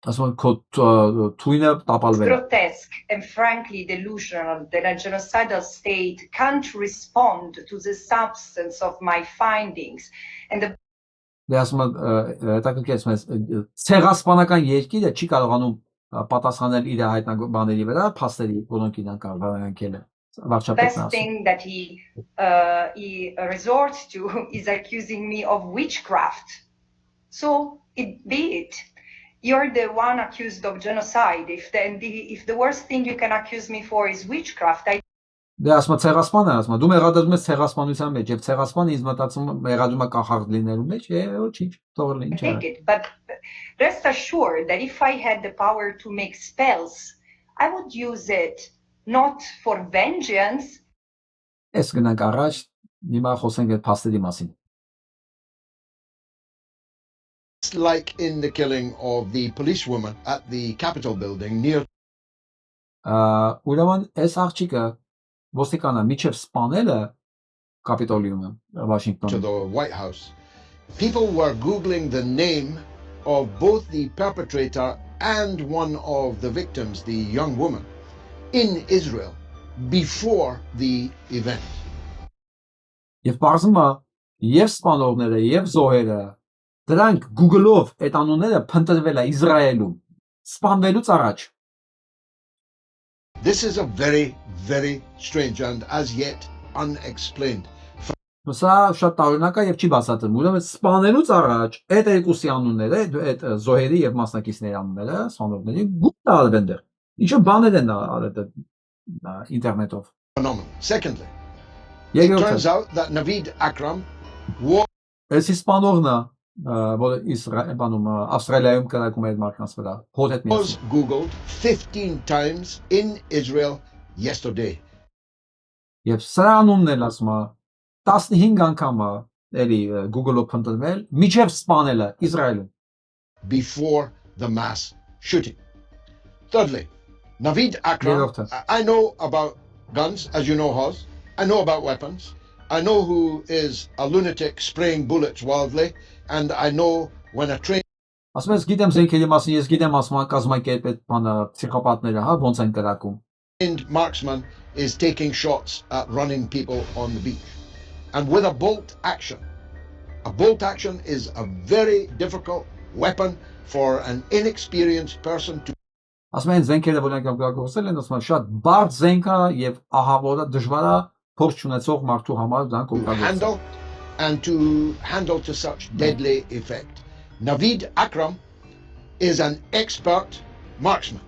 Ասում քո թույնը տապալվել է։ Grotesque and frankly delusional that a genocidal state can't respond to the substance of my findings and the Դե ասում հետաքրքիր է, ցեղասպանական երկիրը չի կարողանում պատասխանել իր հայտնաբաների վրա, փաստերի, որոնք իրան կարողանքել են։ best thing that he resorts to is accusing me of witchcraft. So it be it. You're the one accused of genocide. If the worst thing you can accuse me for is witchcraft, Դե ասма ցեղասպանը ասма դու մեղադրում ես ցեղասպանության մեջ եւ ցեղասպանը ինձ մտածում մեղադրում է կախարդ լինելու մեջ ոչինչ թողել ինչ Take it, but rest assured that if I had the power to make spells, I would use it not for vengeance. Ես գնանք առաջ հիմա խոսենք այդ փաստերի մասին Like in the killing of the policewoman at the Capitol building near ուրեմն այս աղջիկը ոստիկանը միջև սպանելը կապիտոլիումը to Վաշինգտոնում the White House. People were Googling the name of both the perpetrator and one of the victims, the young woman, in Israel before the event. Եվ բարձում է եւ սպանողները եւ զոհերը դրանք Google-ով այդ անունները փնտրվել է Իսրայելում սպանվելուց առաջ This is a very, very strange and as yet unexplained. Սա շատ տարօրինակ է եւ չի բացատրվում ուրեմն սպանելուց առաջ այդ երկուսի անունները այդ զոհերի եւ մասնակիցների անունները սպանողների Google-ը արվել է ինչը բաներ են արել ինտերնետով Phenomenal. Secondly, it Երկրորդը turns out that Naveed Akram was Այս իսպանողն է որ Իսրայելում Ավստրալիայում կրակում է այդ մարդկանց վրա հոտ հետ միասին Googled 15 times in Israel yesterday. Եվ սրա անունն էլ ասում է 15 անգամ է էլի Google-ով փնտրվել միջև սպանելը Իսրայելում Before the mass shooting. Thirdly, Naveed Akram, Երկրորդը I know about guns, as you know, Hoz. I know about weapons. I know who is a lunatic spraying bullets wildly, and I know when a train Ասում ես գիտեմ զենքերի մասին ես գիտեմ ասում կազմակերպ այդ բանը պսիխոպաթները հա ոնց են կրակում trained marksman is taking shots at running people on the beach. And with a bolt action is a very difficult weapon for an inexperienced person to Ասում են զենքերը որ ենք օգտագործել են ասում են շատ բարդ զենք է եւ ահավորը դժվար է փորձ ունեցող մարդու համար դրանք օգտագործել handle and to handle to such deadly effect. Naveed Akram is an expert marksman.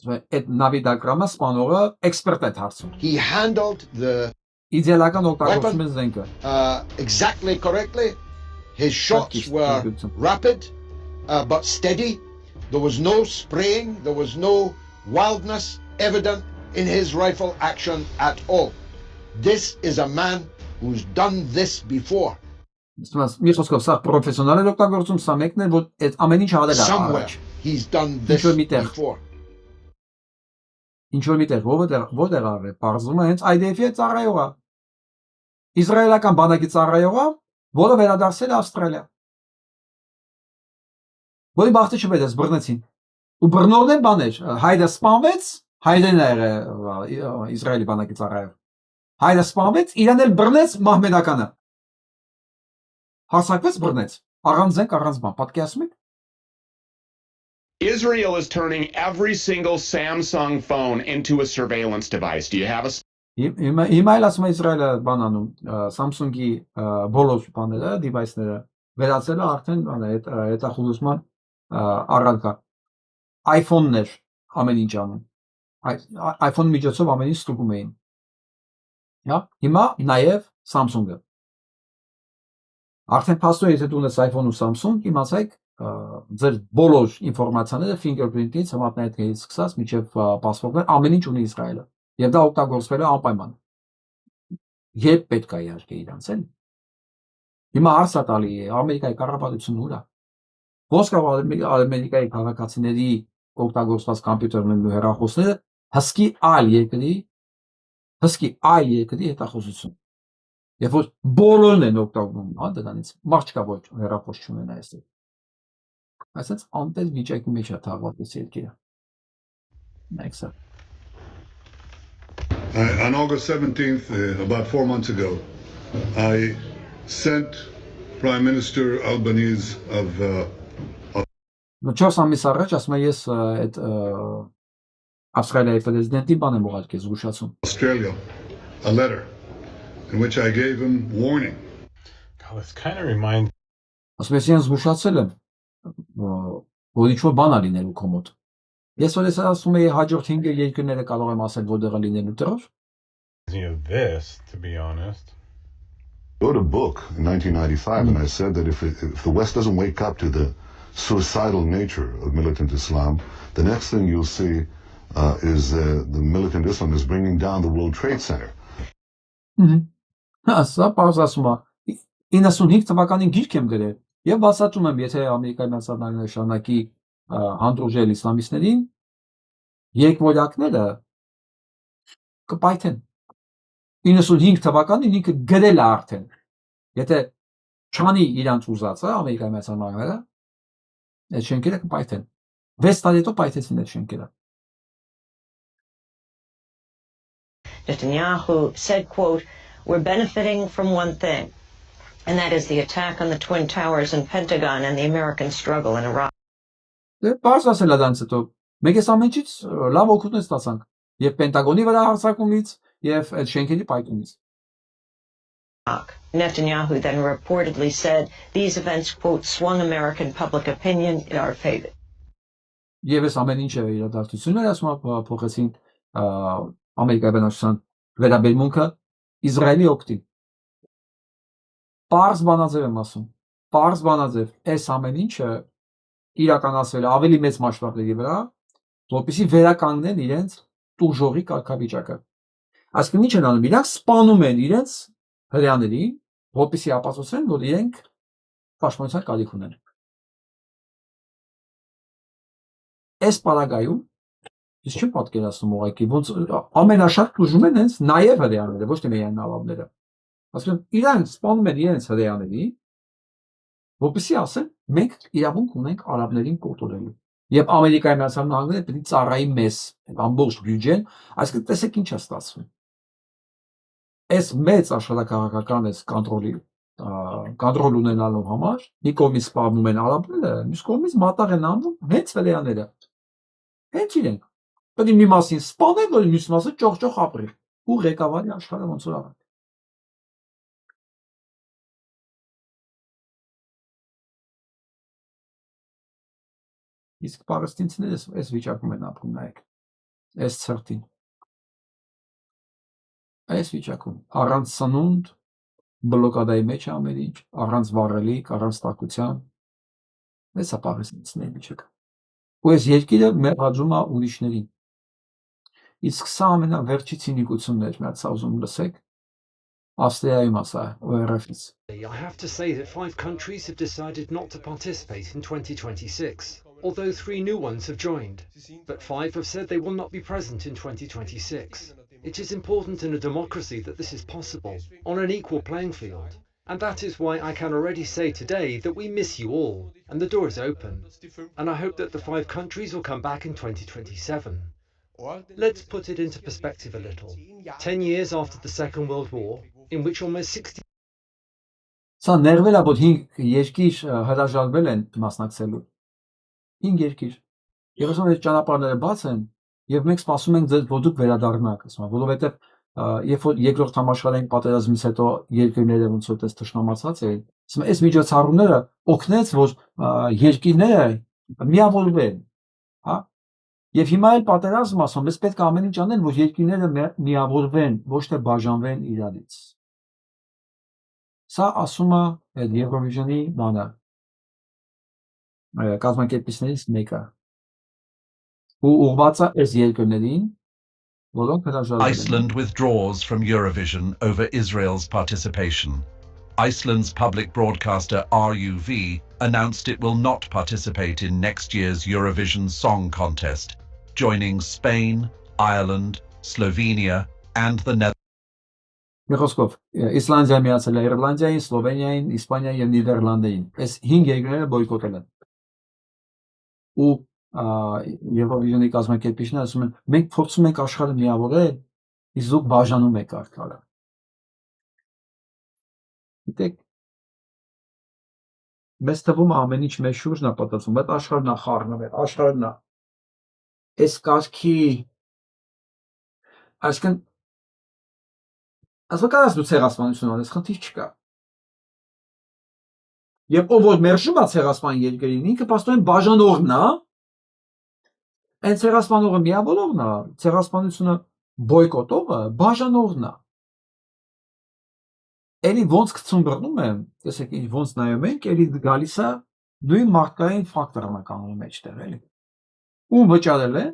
Այդ Naveed Akram-ը սպանողը էքսպերտ է դարձել He handled the իդեալական օգտագործում է զենքը exactly correctly. His shots were rapid but steady. There was no spraying, there was no wildness evident in his rifle action at all. This is a man who's done this before. Մի խոսքով սա պրոֆեսիոնալ է օգտագործում սա մեկն է որ այդ ամեն ինչ արել է Somewhere he's done this before. Ինչ որ միտեղ որտեղ արել բարձում է հենց IDF-ի ծառայողը Իսրայելական բանակի ծառայողը որը վերադարձել է Ավստրալիա Որի բախտը չպետք է բռնեցին ու բռնողն են բաներ հայդը սպանվեց հայդեն է Իսրայելի բանակի ծառայող հայդը սպանվեց իրան էլ բռնեց մահմեդականը Հասակվեց բռնեց առանց զենք առանց բան պատկերացնում եք Israel is turning every single Samsung phone into a surveillance device. Do you have a Հիմա էլ ասում է Իսրայելը բան անում Samsung-ի բոլոր բաները device-ները վերածել է արդեն այդ հետախուզման առարկա iPhone-ներ ամեն ինչ անում iPhone միջոցով ամեն ինչ ստուգում էին Հա հիմա նաև Samsung-ը Արդեն փաստո եթե դու ունես iPhone ու Samsung իմացեք ձեր բոլոր ինֆորմացիաները fingerprint-ից համակարգից սկսած մինչև պասպորտներ ամեն ինչ ունի Իսրայելը եւ դա օգտագործվել է անպայման երբ պետք է իհարկե իրանց էլ հիմա հարցը տալի է Ամերիկայի կառավարությունը ուրա ոնց կարող Ամերիկայի քաղաքացիների օգտագործված կոմպյուտերներն ու հեռախոսները հսկի այլ երկրի հետախուզություն Երբ որ բոլորն են օգտագործում, հա, դրանից մարդ չկա ոչ հեռախոս չունենա այստեղ։ Այսինքն անտես վիճակի մեջ է թաղված այս երկիրը։ Next. On August 17th, about 4 months ago, I sent Prime Minister Albanese of 4 ամիս առաջ ասում եմ ես այդ Ավստրալիայի պրեզիդենտի բան եմ ուղարկել զգուշացում։ Australia a letter in which I gave him warning. God, it's kind of remind Ասում ես ես զգուշացել եմ որ ինչ-որ բան ա լինելու քո մոտ։ Ես որ ես ասում եի հաջորդ 5 երկրները կարող եմ ասել որտեղ է լինելու դրոշ of this, to be honest. I wrote a book in 1995, and I said that if the West doesn't wake up to the suicidal nature of militant Islam, the next thing you'll see is the militant Islam is bringing down the World Trade Center. Սա պարզ ասում է 95 թվականին գիրք եմ գրել եւ բացատրում եմ եթե Ամերիկայի Միացյալ Նահանգները շարունակի հանդուրժել իսլամիստներին երկվորյակները կպայթեն 95 թվականին ինքը գրել է արդեն եթե չանի իրանց ուզածը Ամերիկայի Միացյալ Նահանգները այդ շենքերը կպայթեն 6 տարի հետո պայթեցին այդ շենքերը Netanyahu said, quote, "We're benefiting from one thing, and that is the attack on the Twin Towers and Pentagon and the American struggle in Iraq." Պարզ ասել է դրանց հետո մենք այս ամենից լավ օգուտներ ստացանք եւ Պենտագոնի վրա հարձակումից եւ այդ շենքերի պայթումից Netanyahu then reportedly said these events, quote, "swung American public opinion in our favor." Եվ այս ամեն ինչը իրադարձությունները ասում փոխեցին Ամերիկայի բնակչության վերաբերմունքը Իսրայելի օգտին։ Պարզ բանաձև եմ ասում։ Պարզ բանաձև այս ամեն ինչը իրականացվել ավելի մեծ մասշտաբների վրա, որպեսզի վերականգնեն իրենց տուժողի կարգավիճակը։ Այսինքն ինչ են անում, իրանք սպանում են իրենց հրեաներին, որպեսզի ապացուցեն, որ իրենք պաշտպանության կարիք ունեն։ Այս պարագայում ես չեմ պատկերացնում ուղղակի ոնց ամենաշատ տուժում են հենց նաև հրեաները, ոչ թե միայն արաբները։ Այսինքն իրանք սպանում են իրենց հրեաներին, որպեսզի ասեն մենք իրավունք ունենք արաբներին կոտորելու։ Եվ Ամերիկայի Միացյալ Նահանգները պետք է ծառայի մեզ ամբողջ բյուջեն, այսինքն տեսեք ինչ է ստացվում։ Այս մեծ աշխարհակաղակական այս կոնտրոլ ունենալու համար մի կողմից սպառնում են արաբները, մյուս կողմից մատաղ են անում հենց հրեաները։ Հենց իրենք։ Պետք է մի մասին սպանել, որ մյուս մասը ճոխ-ճոխ ապրի։ Ու ղեկավարի աշխարհը ոնց որ ավարտի։ Իսկ պաղեստինցիները այս վիճակում են ապրում նայեք։ Այս ցրտին։ Այս վիճակում առանց սնունդ բլոկադայի մեջ ամեն ինչ, առանց վառելիք, առանց տաքության։ Այս է պաղեստինցիների վիճակը։ Ու այս երկիրը մեղադրում է ուրիշներին։ Իսկ սա ամենավերջի ցինիկությունն էր, մի հատ ուզում լսեք։ Ավստրիայում ասա, ORF-ից։ I have to say that 5 countries have decided not to participate in 2026, although 3 new ones have joined. But 5 have said they will not be present in 2026. It is important in a democracy that this is possible, on an equal playing field. And that is why I can already say today that we miss you all, and the door is open. And I hope that the 5 countries will come back in 2027. Let's put it into perspective a little. 10 years after the Second World War, in which almost 60 Սա ներվել է, որ 5 երկիր հրաժարվել են մասնակցելու։ 5 երկիր։ Եվ ասում են ճանապարհները բաց են, եւ մենք սպասում ենք ձեզ, որ դուք վերադառնաք, ասում են, որովհետեւ երբ որ երկրորդ համաշխարհային պատերազմից հետո երկրները ոնց որ տես թշնամացած էին, ասում են, այս միջոցառումները օգնեց, որ երկիրները միավորվեն, հա։ Եվ հիմա էլ պատերազմ ասում, մենք պետք է ամեն ինչ անենք, որ երկիրները միավորվեն, ոչ թե բաժանվեն իրարից։ Սա ասում է այդ Եվրովիժնի բանը կազմակերպիչներից մեկը ու ուղղված է այս երկրներին որոնք հրաժարվել են Iceland withdraws from Eurovision over Israel's participation. Iceland's public broadcaster RUV announced it will not participate in next year's Eurovision Song Contest, joining Spain, Ireland, Slovenia and the Netherlands. Խոսքով Իսլանդիա միացել է Իռլանդիային, Սլովենիային, Իսպանիային եւ Նիդերլանդային։ Այս 5 երկրները բոյկոտել են։ Ու Եվրովիժնի կազմակերպիչները ասում են, մենք փորձում ենք աշխարհը միավորել, իսկ դուք բաժանում եք աշխարհը։ Գիտեք, մեզ թվում է ամեն ինչ մեր շուրջն է պատասխանում, բայց աշխարհն է խառնվել, աշխարհն է։ Այս կարգի այսինքն ասկարաս դու ցեղասպանություն ունես, խնդիր չկա։ Եվ ով որ մերժում է ցեղասպան երկրին, ինքը պաստորեն բաժանողն է, այն ցեղասպանողը միավորողն է, ցեղասպանությունը բոյկոտողը բաժանողն է։ էլի ոնց գցում բռնում եմ, տեսեք ինչ ոնց նայում ենք, էլի գալիս է նույն մարդկային ֆակտորն է կանգնում մեջտեղ էլի։ Ում վճարել է։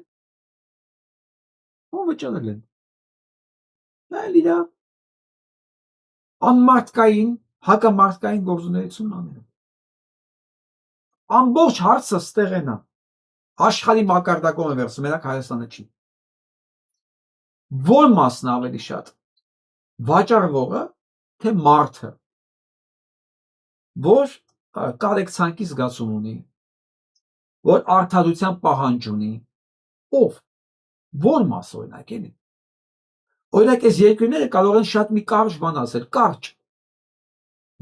Էլի դա անմարտկային, հակամարտկային գործունեություն անում։ Ամբողջ հարցը ստեղեն է։ Աշխարհի մակարդակով է վերցում, մենակ Հայաստանը չի։ Որ մասն ավելի շատ վաճառվողը, թե մարդը, որ կարեկցանքի զգացում ունի, որ արդարության պահանջ ունի, ով, որ մաս օրինակ էլի։ Օրինակ այս երկրները կարող են շատ մի կարճ բան ասել, կարճ։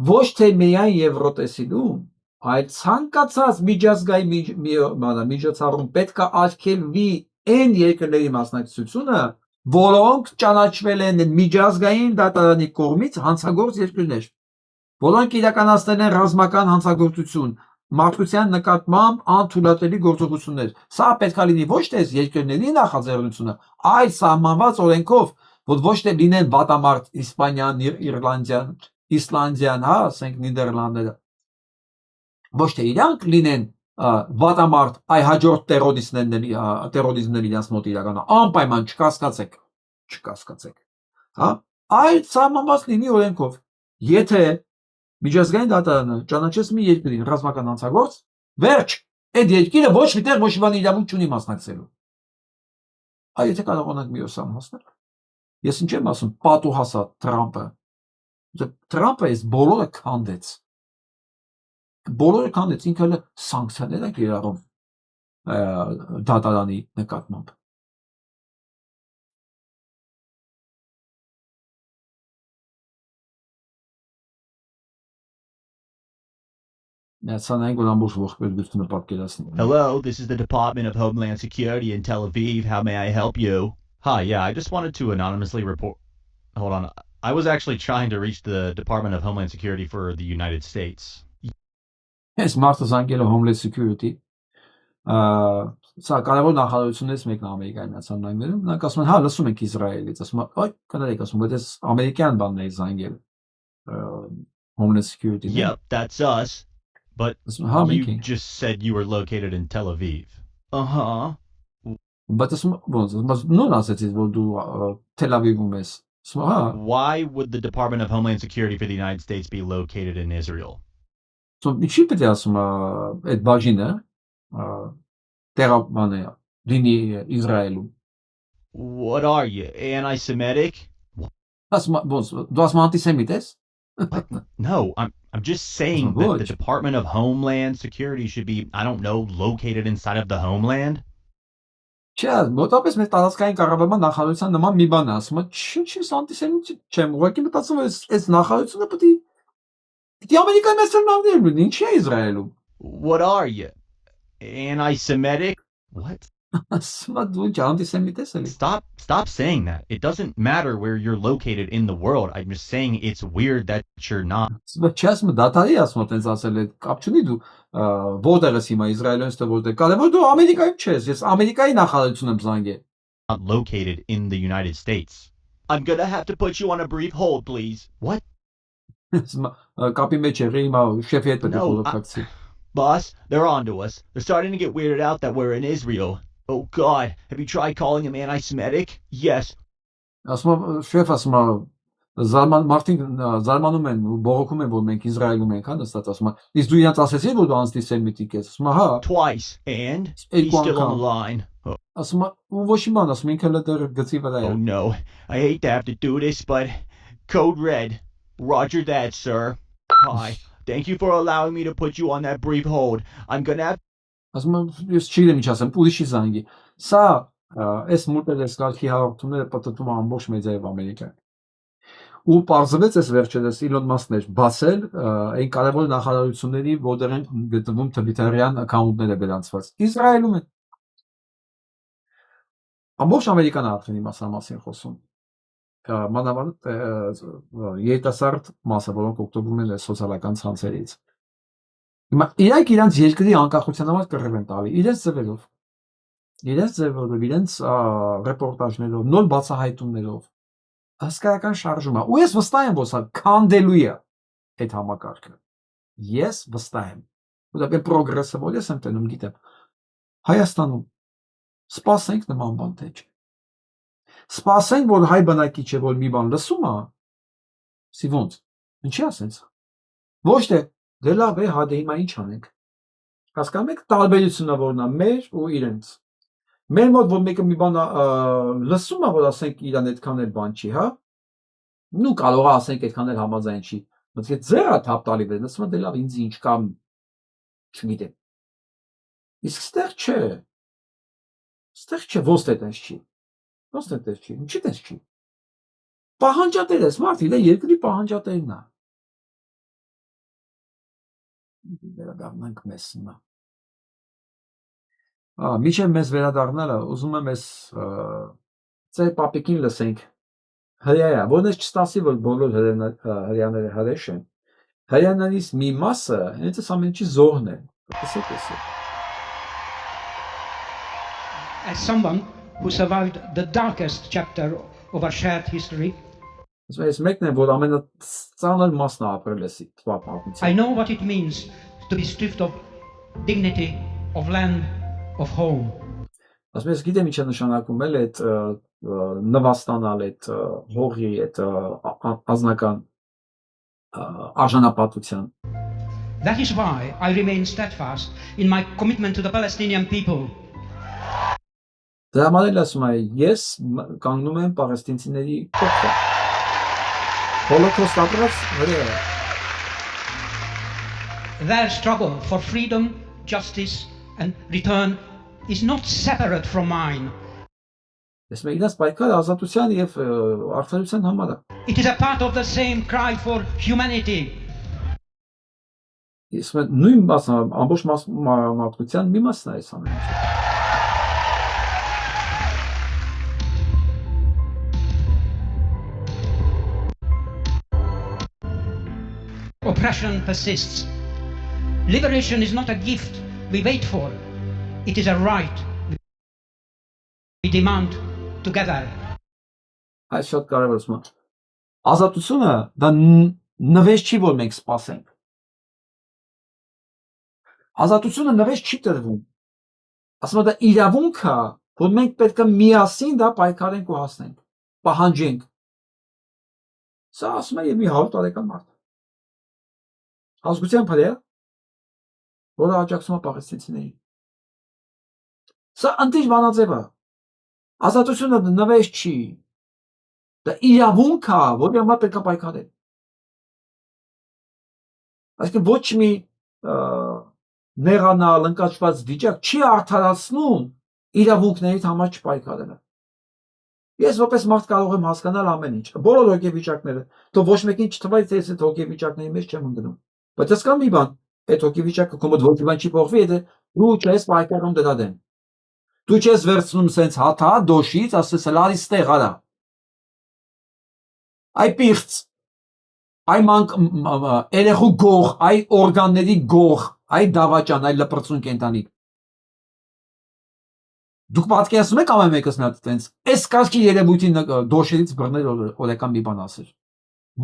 Ոչ թե միայն Եվրոտեսիլում, այլ ցանկացած միջազգային միջոցառում պետք է արգելվի այն երկրների մասնակցությունը, որոնք ճանաչվել են միջազգային դատարանի կողմից հանցագործ երկրներ, որոնք իրականացնել են ռազմական հանցագործություն, մարդկության նկատմամբ անթույլատելի գործողություններ։ Սա պետք է լինի ոչ թե երկրների նախաձեռնությունը, այլ սահմանված օրենքով, որ ոչ թե լինեն վատամարտ Իսպանիան, Իռլանդիան, Իսլանդիան, հա, ասենք Նիդերլանդները, ոչ թե իրանք լինեն վատամարտ, այ հաջորդ տերորիզմներ իրancs մոտ իրականա, անպայման չկասկածեք, հա, այլ սահմանված լինի օրենքով։ Եթե միջազգային դատարանը ճանաչեց մի երկրին ռազմական հանցագործ, վերջ, այդ երկիրը ոչ միտեղ ոչ մի բան իրավունք չունի մասնակցելու։ Այ եթե կարողանանք մի օր հասնել, ես ինչ եմ ասում, պատուհասա Թրամփը այս բոլորը քանդեց, ինքը հələ սանկցիաներ է կիրառում դատարանի նկատմամբ։ Hello, this is the Department of Homeland Security in Tel Aviv. How may I help you? Hi, yeah, I just wanted to anonymously report. Hold on. I was actually trying to reach the Department of Homeland Security for the United States. Yes, Martha Zangelo, Homeland Security. Սա կարևոր նախարարություններից մեկն է Ամերիկայի Միացյալ Նահանգներում։ Նրանք ասում են, հա, լսում ենք Իսրայելից, ասում են, այ, կներեք, ասում, բայց այս ամերիկյան բանն է զանգել Homeland Security։ Yep, that's us. But you just said you were located in Tel Aviv. Uh-huh. Բայց նույն ասեցիք, որ դու Թել Ավիվում ես։ Why would the Department of Homeland Security for the United States be located in Israel? Ինչի՞ պետք է ասում այդ բաժինը տեղաբանը դինի Իսրայելում։ What are you, anti-Semitic? Դու ասում անտիսեմիտ ես։ No, I'm just saying that the Department of Homeland Security should be, I don't know, located inside of the homeland. Չէ, մոտապես մեր տարածքային կառավարման նախարարության նման մի բան է, ասում եմ, չի անտիսեմիտ չեմ, ուղղակի մտածում եմ, այս նախարարությունը պետք է Ամերիկայի Միացյալ Նահանգներում լինի, ինչի է Իսրայելում։ What are you? Anti-Semitic? What? Stop saying that. It doesn't matter where you're located in the world. I'm just saying it's weird that you're not. Չես դատարի ասում տենց ասել է, կապ չունի դու որտեղ ես հիմա Իսրայելից թե որտեղ։ Կարևոր դու Ամերիկայում չես, ես Ամերիկայի նախարարություն եմ զանգել։ Not located in the United States. I'm gonna have to put you on a brief hold, please. What? Կապի մեջ եղի հիմա շեֆի հետ պետք է խորհրդակցի։ Boss, they're on to us. They're starting to get weirded out that we're in Israel. Oh God, have you tried calling him anti-Semitic? Yes. Ասում շեֆ ասում Մարդիկ զարմանում են, բողոքում են, որ մենք Իսրայելում ենք, հա, նստած ասում իսկ դու իրանց ասեցի, որ դու անտիսեմիտիկ ես, ասում հա։ Twice, and he's still on the line. Ասում ոչ մի բան, ասում ինքը դեռ գծի վրա է։ Oh no, I hate to have to do this, but code red. Roger that, sir. Hi. Thank you for allowing me to put you on that brief hold. I'm gonna have... Ասում ես չգիտեմ ինչ ասեմ, ուրիշի զանգի։ Սա այս մուտերես կարգի հաղորդումները պատտվում ամբողջ մեդիայով Ամերիկայում։ Ու պարզվեց այս վերջերս Իլոն Մասկն էր բացել այն կարևոր նախարարությունների, որտեղ են գտնվում թվիթերյան account-ները գրանցված։ Իսրայելում են։ Ամբողջ Ամերիկան արդեն իմացա մասին խոսում։ Մանավանդ երիտասարդ մասը, որոնք օգտվում են սոցիալական ցանցերից։ Հիմա իրանք երկրի անկախության համար կռիվ են տալի, իրենց ձևերով, իրենց ռեպորտաժներով, նոր բացահայտումներով։ հսկայական շարժում է։ Ու ես վստահ եմ, որ սա քանդելու է այդ համակարգը։ Ես վստահ եմ։ Ուղղակի պրոգրեսը որ ես եմ տենում, գիտեմ։ Հայաստանում սպասենք նման բան թե չէ։ Սպասենք, որ հայ բնակիչ է, որ մի բան լսում է, սի ոնց, ինչի ասենց։ Ոչ թե դե լավ է, հա դե հիմա ինչ անենք։ Հասկանում եք տարբերությունը որն է մեր ու իրենց։ Մեր մոտ որ մեկը մի բան լսում է, որ ասենք իրան այդքան էլ բան չի, հա։ Նու կարող է ասենք այդքան էլ համաձայն չի։ Բայց եթե ձեռը թափ տալի վեր, լսում է դե լավ ինձ ինչ կամ չգիտեմ։ Իսկ ստեղ չէ։ Ստեղ չէ, ոնց է տես չի։ Ոնց է տես չի, ինչի տես չի։ Պահանջատեր ես, մարդի, դա երկրի պահանջատերն է։ Վերադառնանք մեզ հիմա։ Միջև մեզ վերադառնալը, ուզում եմ ես ծեր պապիկին լսենք հրյայա, որն ես չստասի, որ բոլոր հրյաները հրեշ են։ Հրյանալիս մի մասը, հենց այս ամեն ինչի զոհն է։ Տեսեք ես։ As someone who survived the darkest chapter of our shared history, Ես մեկն է, որ ամենածանր մասն է ապրել ես պատմության։ I know what it means to be stripped of dignity, of land, of home. Ասում ես գիտեմ ինչ է նշանակում էլ այդ նվաստանալ այդ հողի այդ ազնական արժանապատվության։ That is why I remain steadfast in my commitment to the Palestinian people. Դրա համար էլ ասում եմ, ես կանգնում եմ պաղեստինցիների կողքը։ Հոլոկոստ ապրած հրեա։ Their struggle for freedom, justice and return is not separate from mine. Ես մեկնած պայքարը ազատության եւ արդարության համար է։ It is a part of the same cry for humanity. Ես նույն մասն ամբողջ մարդկության մի մասն է այս ամենը։ Oppression persists. Liberation is not a gift we wait for. It is a right we demand together. Այս շատ կարևոր է։ Ազատությունը դա նվեր չի, որ մենք սպասենք։ Ազատությունը նվեր չի տրվում։ Ասում եմ դա իրավունք է, որ մենք պետք է միասին դա պայքարենք ու հասնենք, պահանջենք։ Սա ասում եմ մի 100 տարեկան մարդ։ Ազգության փրեա, որը աջակցում է պաղեստինցիներին։ Սա անտիժ բանաձև է։ Ազատությունը նվեր չի։ Դա իրավունք է, որի համար պետք է պայքարել։ Այսինքն ոչ մի նեղանալ, ընկճված վիճակ չի արդարացնում իրավունքներից համար չպայքարելը։ Ես որպես մարդ կարող եմ հասկանալ ամեն ինչ, բոլոր հոգեվիճակները, թող ոչ մեկին չթվա, թե ես այդ հոգեվիճակների մեջ չեմ ընկնում։ Բայց հասկանում մի բան, այդ հոգեվիճակը քո մոտ ոչ մի բան չի փոխվի, եթե դու չես պայքարում դրա դեմ։ Դու չես վերցնում սենց հաթա դոշից, ասես լարի ստեղ արա։ Այ պիղծ, այ երեխու գող, այ օրգանների գող, այ դավաճան, այ լպրծուն կենտանի։ Դուք պատկերացնում եք ամեն մեկս նա տենց, այս կարգի երևույթի դոշերից բռնել օրեկան մի բան ասել։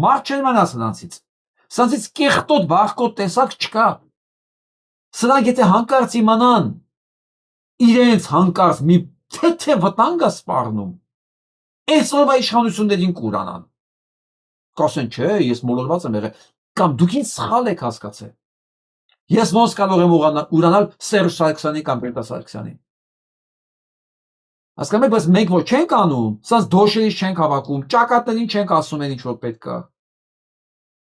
Մարդ չեն մնա սրանցից։ Սրանցից կեղտոտ, վախկոտ տեսակ չկա։ Սրանք եթե հանկարծ իմանան, իրենց հանկարծ մի թե վտանգ է սպառնում, այսօրվա իշխանություններին կուրանան։ Կասեն, չէ, ես մոլորված եմ եղել, կամ դուք ինձ սխալ եք հասկացել։ Ես ոնց կարող եմ ուրանալ Սերժ Սարգսյանի կամ Պետր Սարգսյանի։ Հասկանում եք, բայց մենք որ չենք անում, սրանց դոշերից չենք հավաքում, ճակատներին չենք ասում են ինչ որ պետք է։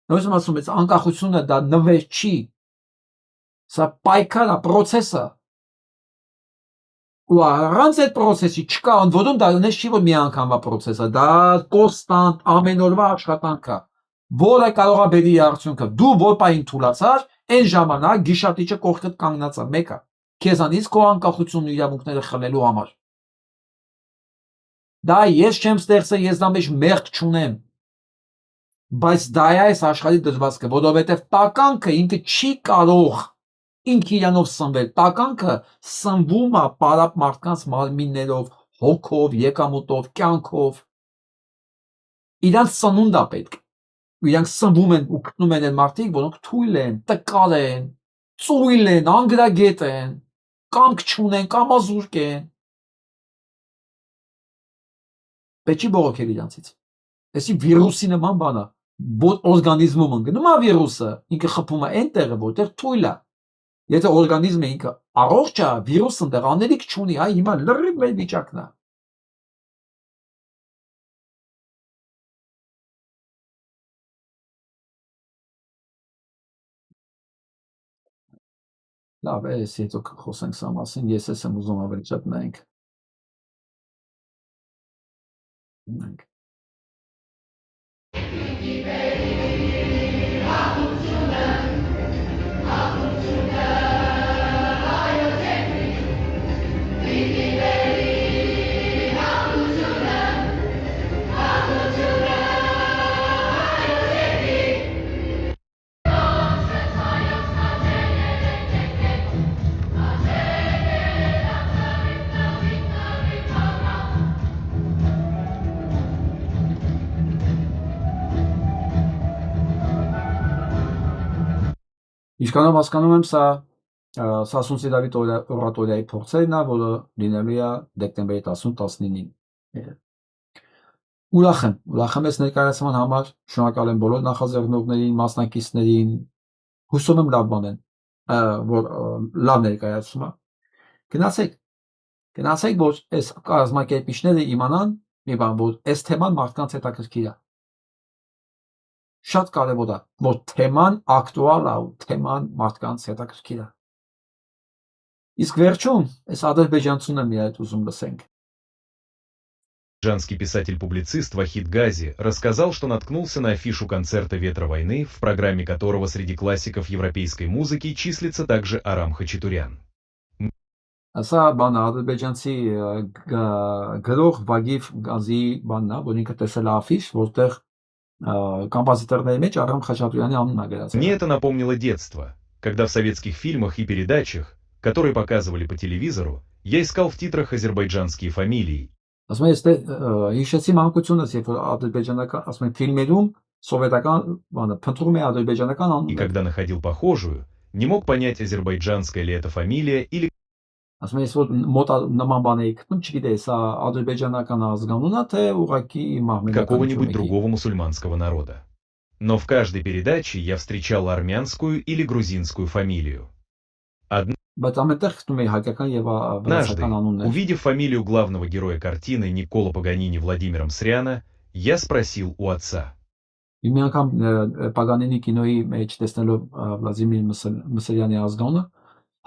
Նույնիսկ ասում եմ, անկախությունը դա նվեր չի։ Սա պայքար է, պրոցես է։ Ու առանց այդ պրոցեսի չկա ընդվոդում դա նես չի որ մի անգամվա պրոցես է, դա կոնստանտ ամեն օրվա աշխատանք է, որը կարող է բերի արդյունքը։ Դու որ պահին թուլացար, այն ժամանակ գիշատիչը կողքդ կանգնած է, մեկը քեզանից քո անկախությունն ու իրավունքները խլելու համար։ Դա ես չեմ ստեղծել, ես դա մեջ մեղք չունեմ։ Բայց դա է այս աշխարհի դժվարը, որովհետև տականքը ինքը չի կարող ինքը իրանով սնվել, տականքը սնվում է պարապ մարդկանց մարմիններով, հոգով, եկամուտով, կյանքով։ Իրանց սնունդա պետք։ Իրանք սնվում են ու գտնում են այն մարդիկ, որոնք թույլ են, տկար են, ծույլ են, անգրագետ են, կամք չունեն, կամազուրկ են։ Պետք չի բողոքել իրանցից։ Էսի վիրուսի նման բան է, որ օրգանիզմում ընկնում է վիրուսը, ինքը խփում է այն տեղը, որտեղ թույլ է։ Եթե օրգանիզմը ինքը առողջ է, վիրուսը այնտեղ անելիք չունի, այ հիմա լրիվ մեր վիճակն է։ Լավ, էս հետո խոսենք սա մասին, ես ես եմ ուզում ավելի շատ նայենք։ Ինչքանով հասկանում եմ, սա Սասունցի Դավիթ օրատորիայի փորձերն է, որը լինելու է դեկտեմբերի 18-19-ին։ Ուրախ եմ այս ներկայացման համար, շնորհակալ եմ բոլոր նախաձեռնողներին, մասնակիցներին, հուսում եմ լավ բան են, որ լավ ներկայացում է։ Գնացեք, որ այս կազմակերպիչները իմանան մի բան, որ այս թեման մարդկանց հետաքրքիր է։ Շատ կարևոր է, որ թեման ակտուալ է ու թեման մարդկանց հետաքրքիր է։ Իսկ վերջում այս ադրբեջանցուն եմ իհայտ ուզում լսենք։ Азербайджанский писатель-публицист Вахид Гази рассказал, что наткнулся на афишу концерта «Ветра войны», в программе которого среди классиков европейской музыки числится также Арам Хачатурян. Սա բանը ադրբեջանցի գրող Վագիվ Գազի բանն է, որ ինքը տեսել է աֆիշ, որտեղ կոմպոզիտորների մեջ Արամ Խաչատուրյանի անունն է գրած։ Мне это напомнило детство, когда в советских фильмах и передачах, которые показывали по телевизору, я искал в титрах азербайджанские фамилии. Ասում եմ, հիշեցի մանկությունս, երբ որ ադրբեջանական, ասում եմ, ֆիլմերում սովետական բանը փնտրում է ադրբեջանական անունը։ И когда находил похожую, не мог понять, азербайджанская ли это фамилия или Ասում եմ, ես որ մոտ նման բան էի գտնում, չգիտեի, սա ադրբեջանական ազգանուն է, թե ուղղակի մահմեդական какого-нибудь другого мусульманского народа. Но в каждой передаче я встречал армянскую или грузинскую фамилию. Բայց ամենտեղ գտնում էի հայկական եւ Однажды, վրացական անուններ։ увидев фамилию главного героя картины Никколо Паганини Владимира Мсряна, я спросил у отца. Մի անգամ Պագանինի կինոյի մեջ տեսնելով Վլադիմիր Մսրյանի ազգանունը,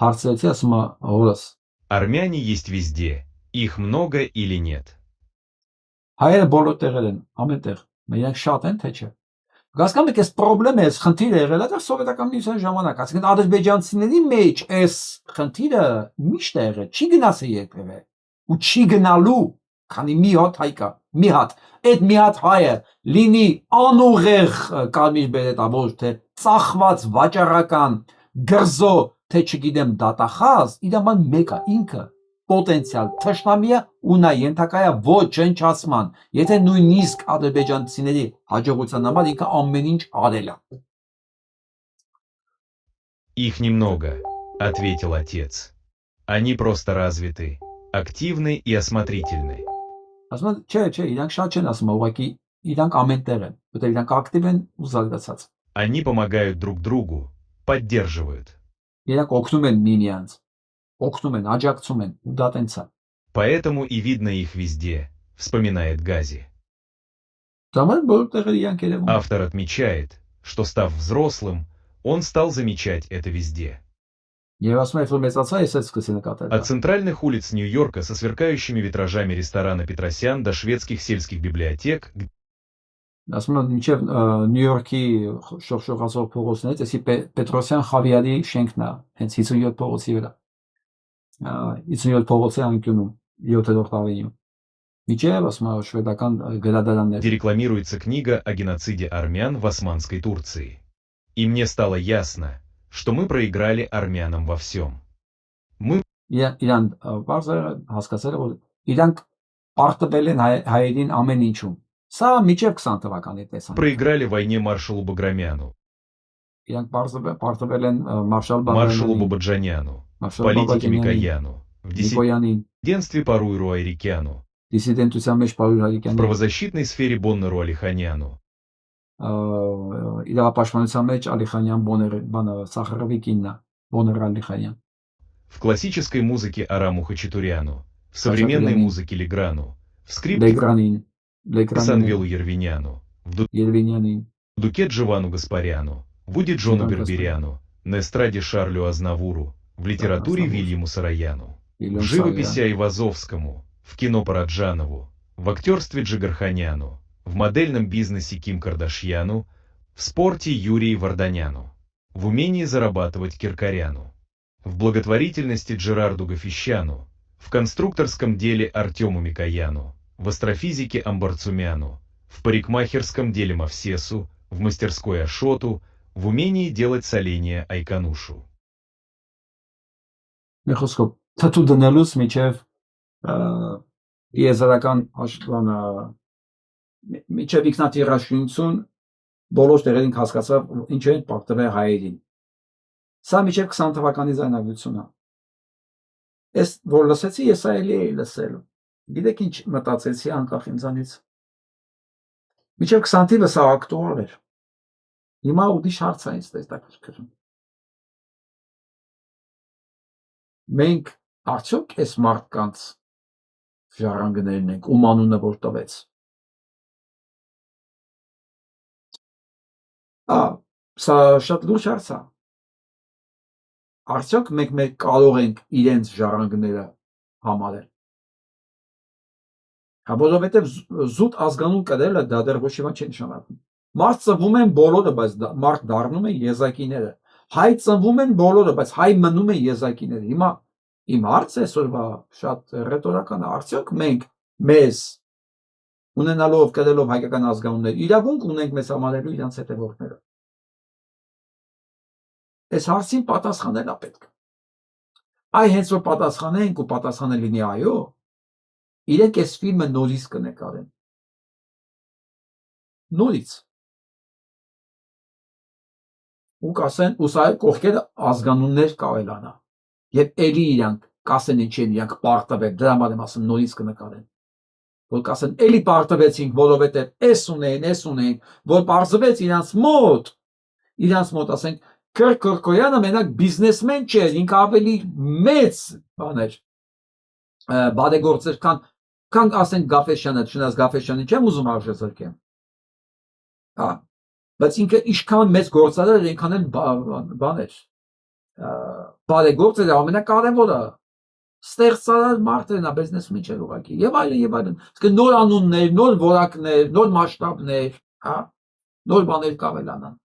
հարցրեցի, ասում է հորս։ Армяне есть везде. Их много или нет? Հայերը բոլոր տեղեր են, ամենտեղ։ Նրանք շատ են, թե չէ։ Գասկամ եք, այս խնդիրը է եղել այդ սովետական միության ժամանակ, ասենք ադրբեջանցիների մեջ այս խնդիրը միշտ է եղել, չի գնացել երբևէ ու չի գնալու, քանի մի հատ հայ կա, մի հատ, այդ մի հատ հայը լինի անուղեղ կարմիր բերետա, ոչ թե ծախված վաճառական գրզո, թե չգիտեմ դատախազ, իրական մեկը ինքը պոտենցիալ թշնամի է ու նա ենթակա է ոչնչացման, եթե նույնիսկ ադրբեջանցիների հաջողության համար ինքը ամեն ինչ արել է։ Их немного, ответил отец. Они просто развиты, активны и осмотрительны. Ասում են, չէ, իրանք շատ չեն ասում, ուղղակի իրանք ամենտեղ են, որտեղ իրանք ակտիվ են ու զարգացած։ Они помогают друг другу, поддерживают. Իրանք օգնում են միմյանց, օգնում են, աջակցում են, ու դա տենց է։ Поэтому и видно их везде, вспоминает Гази. Դաման բոլոր տեղեր իրանք երևում։ Автор отмечает, что став взрослым, он стал замечать это везде. Եվ ասում է, որ մեծացա, ես էլ սկսեցի նկատել։ От центральных улиц Нью-Йорка со сверкающими витражами ресторана Петросян до шведских сельских библиотек, Ասում եմ, մինչև Նյու Յորքի շողշողացող փողոցներից, էսի Պետրոսյան Խավիարի շենքն է, հենց 57 փողոցի վրա։ 57 փողոցի անկյունում, 7-րդ ավենյու։ Մինչև, ասում եմ, շվեդական գրադարաններ։ где рекламируется книга о геноциде армян в Османской Турции. И мне стало ясно, что мы проиграли армянам во всем. Իրան բարձր հասկացել, որ իրանք պարտվել են հայերին ամեն ինչում։ Սա միջև 20 թվականի տեսան։ Проиграли войне маршалу Баграмяну, Իրանք պարտվել են Մարշալ маршалу Բաբաջանյանին, Бабаджаняну, Մարշալ политике Բաբաջանյանին, Микояну, в Նիկոյանին, диссидентстве Паруйру Айрикяну, դիսիդենտության մեջ Պարուր в Հարիկյանին, правозащитной сфере Боннеру Алиханяну, իրավապաշտպանության մեջ Ալիխանյան բանը Սախարովիկինն է, Բոներ Ալիխանյան, в классической музыке Араму Хачатуряну, в современной Хачатурянին, музыке Леграну, в скрипке Լեգրանին, Санвелу Ервиняну, в Երվինյանին, дуке Джовану Гаспаряну, в уде Джону Джован Берберяну, на эстраде Шарлю Азнавуру, в литературе Азнавур, Вильяму Сараяну, в Վիլյամ живописи Սարյան, Айвазовскому, в кино Параджанову, в актерстве Джигарханяну, в модельном бизнесе Ким Кардашьяну, в спорте Юрию Варданяну, в умении зарабатывать Киркоряну, в благотворительности Джерарду Гафищану, в конструкторском деле Артему Микояну, в астрофизике Амбарцумяну, в парикмахерском деле Мавсесу, в мастерской Ашоту, в умении делать соленья Айканушу. մի խոսքով թթու դնելուց միջև եզրական աշխարհը միջև ինքնատիռաշունություն բոլոր տեղերին հասկացավ ինչ են պարտվել հայերին։ Սա միջև 20 թվականի զայնագրությունն է։ Ես որ լսեցի, ես այլի էի լսել։ Գիտեք ինչ մտածեցի անկախ ինձանից։ Միջև 20 թիվը սա ակտուալ էր։ Հիմա ուրիշ հարց է ինձ տեսակրկրում։ Մենք արդյոք այս մարդկանց ժառանգներն ենք, ում անունը որ տվեց։ Սա շատ լուրջ հարց է։ Արդյոք մենք կարող ենք իրենց ժառանգները համարել։ Որովհետև զուտ ազգանուն կրելը դա դեռ ոչ մի չի նշանակում։ Մարդ ծնվում են բոլորը, բայց մարդ դառնում են եզակիները։ Հայ ծնվում են բոլորը, բայց հայ մնում են եզակիները։ Հիմա իմ հարցը այսօրվա շատ ռետորական է, արդյոք մենք մեզ ունենալով կրելով հայկական ազգանուններ իրավունք ունենք մեզ համարելու իրանց հետևորդները։ Այս հարցին պատասխանելա պետք։ Այ հենց որ պատասխանենք ու պատասխանը լինի այո, իրենք այս ֆիլմը նորից կնկարեն։ Նորից։ Ու կասեն, ու սա կողքերը ազգանուններ կավելանա։ Եվ էլի իրանք կասեն ինչ են իրանք պարտվել, դրա համար եմ ասում նորից կնկարեն։ Որ կասեն էլի պարտվեցինք, որովհետև էս ունեն, որ պարզվեց իրանց մոտ ասենք Կրկոյանը մենակ բիզնեսմեն չէր, ինքը ավելի մեծ բաներ բադեգործեր, քան ասենք Գաֆեսյանը, չնայած Գաֆեսյանին չեմ ուզում արժեզրկեմ։ Բայց ինքը ինչքան մեծ գործարար էր, այնքան էլ բաներ բարեգործերը ամենակարևորը ստեղծարար մարդերն է, բիզնեսմեն չէր ուղղակի եւ այլն։ Իսկ նոր անուններ, նոր որակներ, նոր մասշտաբներ, նոր բաներ կավելանան։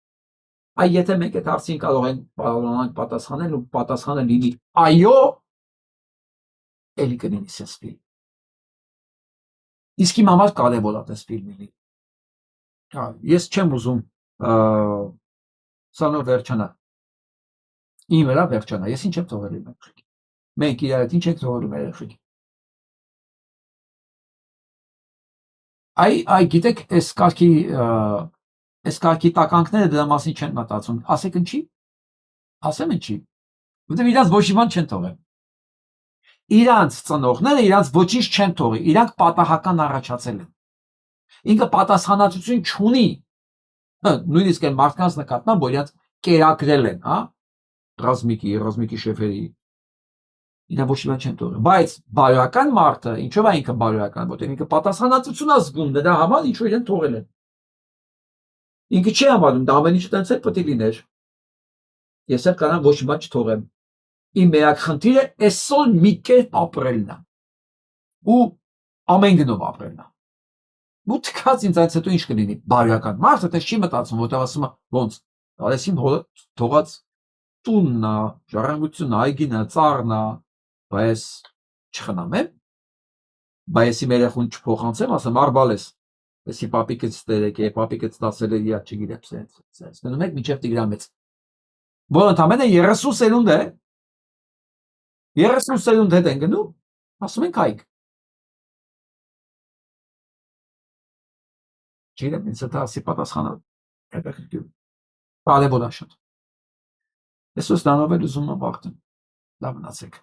Այ եթե մենք այդ հարցին կարող ենք պատասխանել ու պատասխանը լինի այո, էլի կլինի sense film։ Իսկ իմ համար կարևոր է այս ֆիլմը։ Ես չեմ ուզում սա նոր վերջանա։ Իմ վրա վերջանա, ես ինչ եմ թողել իմ երեխեքին։ Մենք իրար հետ ինչ ենք թողել իմ երեխեքին։ Այ գիտեք, այս կարգի տականքները դրա մասին չեն մտածում։ Ասեք ինչի։ Ասեմ ինչի։ Որտեղ իրանց ոչ մի բան չեն թողել։ Իրանց ծնողները իրանց ոչինչ չեն թողել, իրանք պատահական առաջացել են։ Ինքը պատասխանատվություն չունի։ Նույնիսկ այն մարդկանց նկատմամբ, որ իրանց կերակրել են, հա։ Ռազմիկի շեֆերի։ Իրանք ոչ մի բան չեն թողել։ Բայց բարոյական մարդը, ինչով է ինքը բարոյական, որտեղ ինքը պատասխանատվություն է զգում դրա համար, ինչու իրեն թողել են։ Ինքը չի համարում, դա ամեն ինչ տենց էլ պետք է լիներ։ Ես էլ կարող եմ ոչ մի բան չթողեմ։ Իմ միակ խնդիրը այսօր մի կերպ ապրելն է։ Ու ամեն գնով ապրելն է։ Ու թքած ինձ այս հետո ինչ կլինի։ Բարոյական մարդը դες չի մտածում, որտեղ ասում է ոնց։ Արեսին թողած տունն է, ժառանգությունն է, այգին է, ծառն է, բայց չխնամեմ։ Բայց իմ երեխուն չփոխանցեմ, ասեմ արբալես։ Էսի պապիկից տերեք, պապիկից տասել է իա չգիտեմ սենց։ Գնում եք մինչև Տիգրամից։ Որ ընդամենը 30 սերունդ է։ 30 սերունդ հետ են գնում, ասում ենք հայք։ Չգիտեմ, ինձ դա ասի պատասխանը հետաքրքիր։ Կարևոր է շատ։ Այսօր ստանալ ուզում եմ վաղտեմ։ Լավ մնացեք։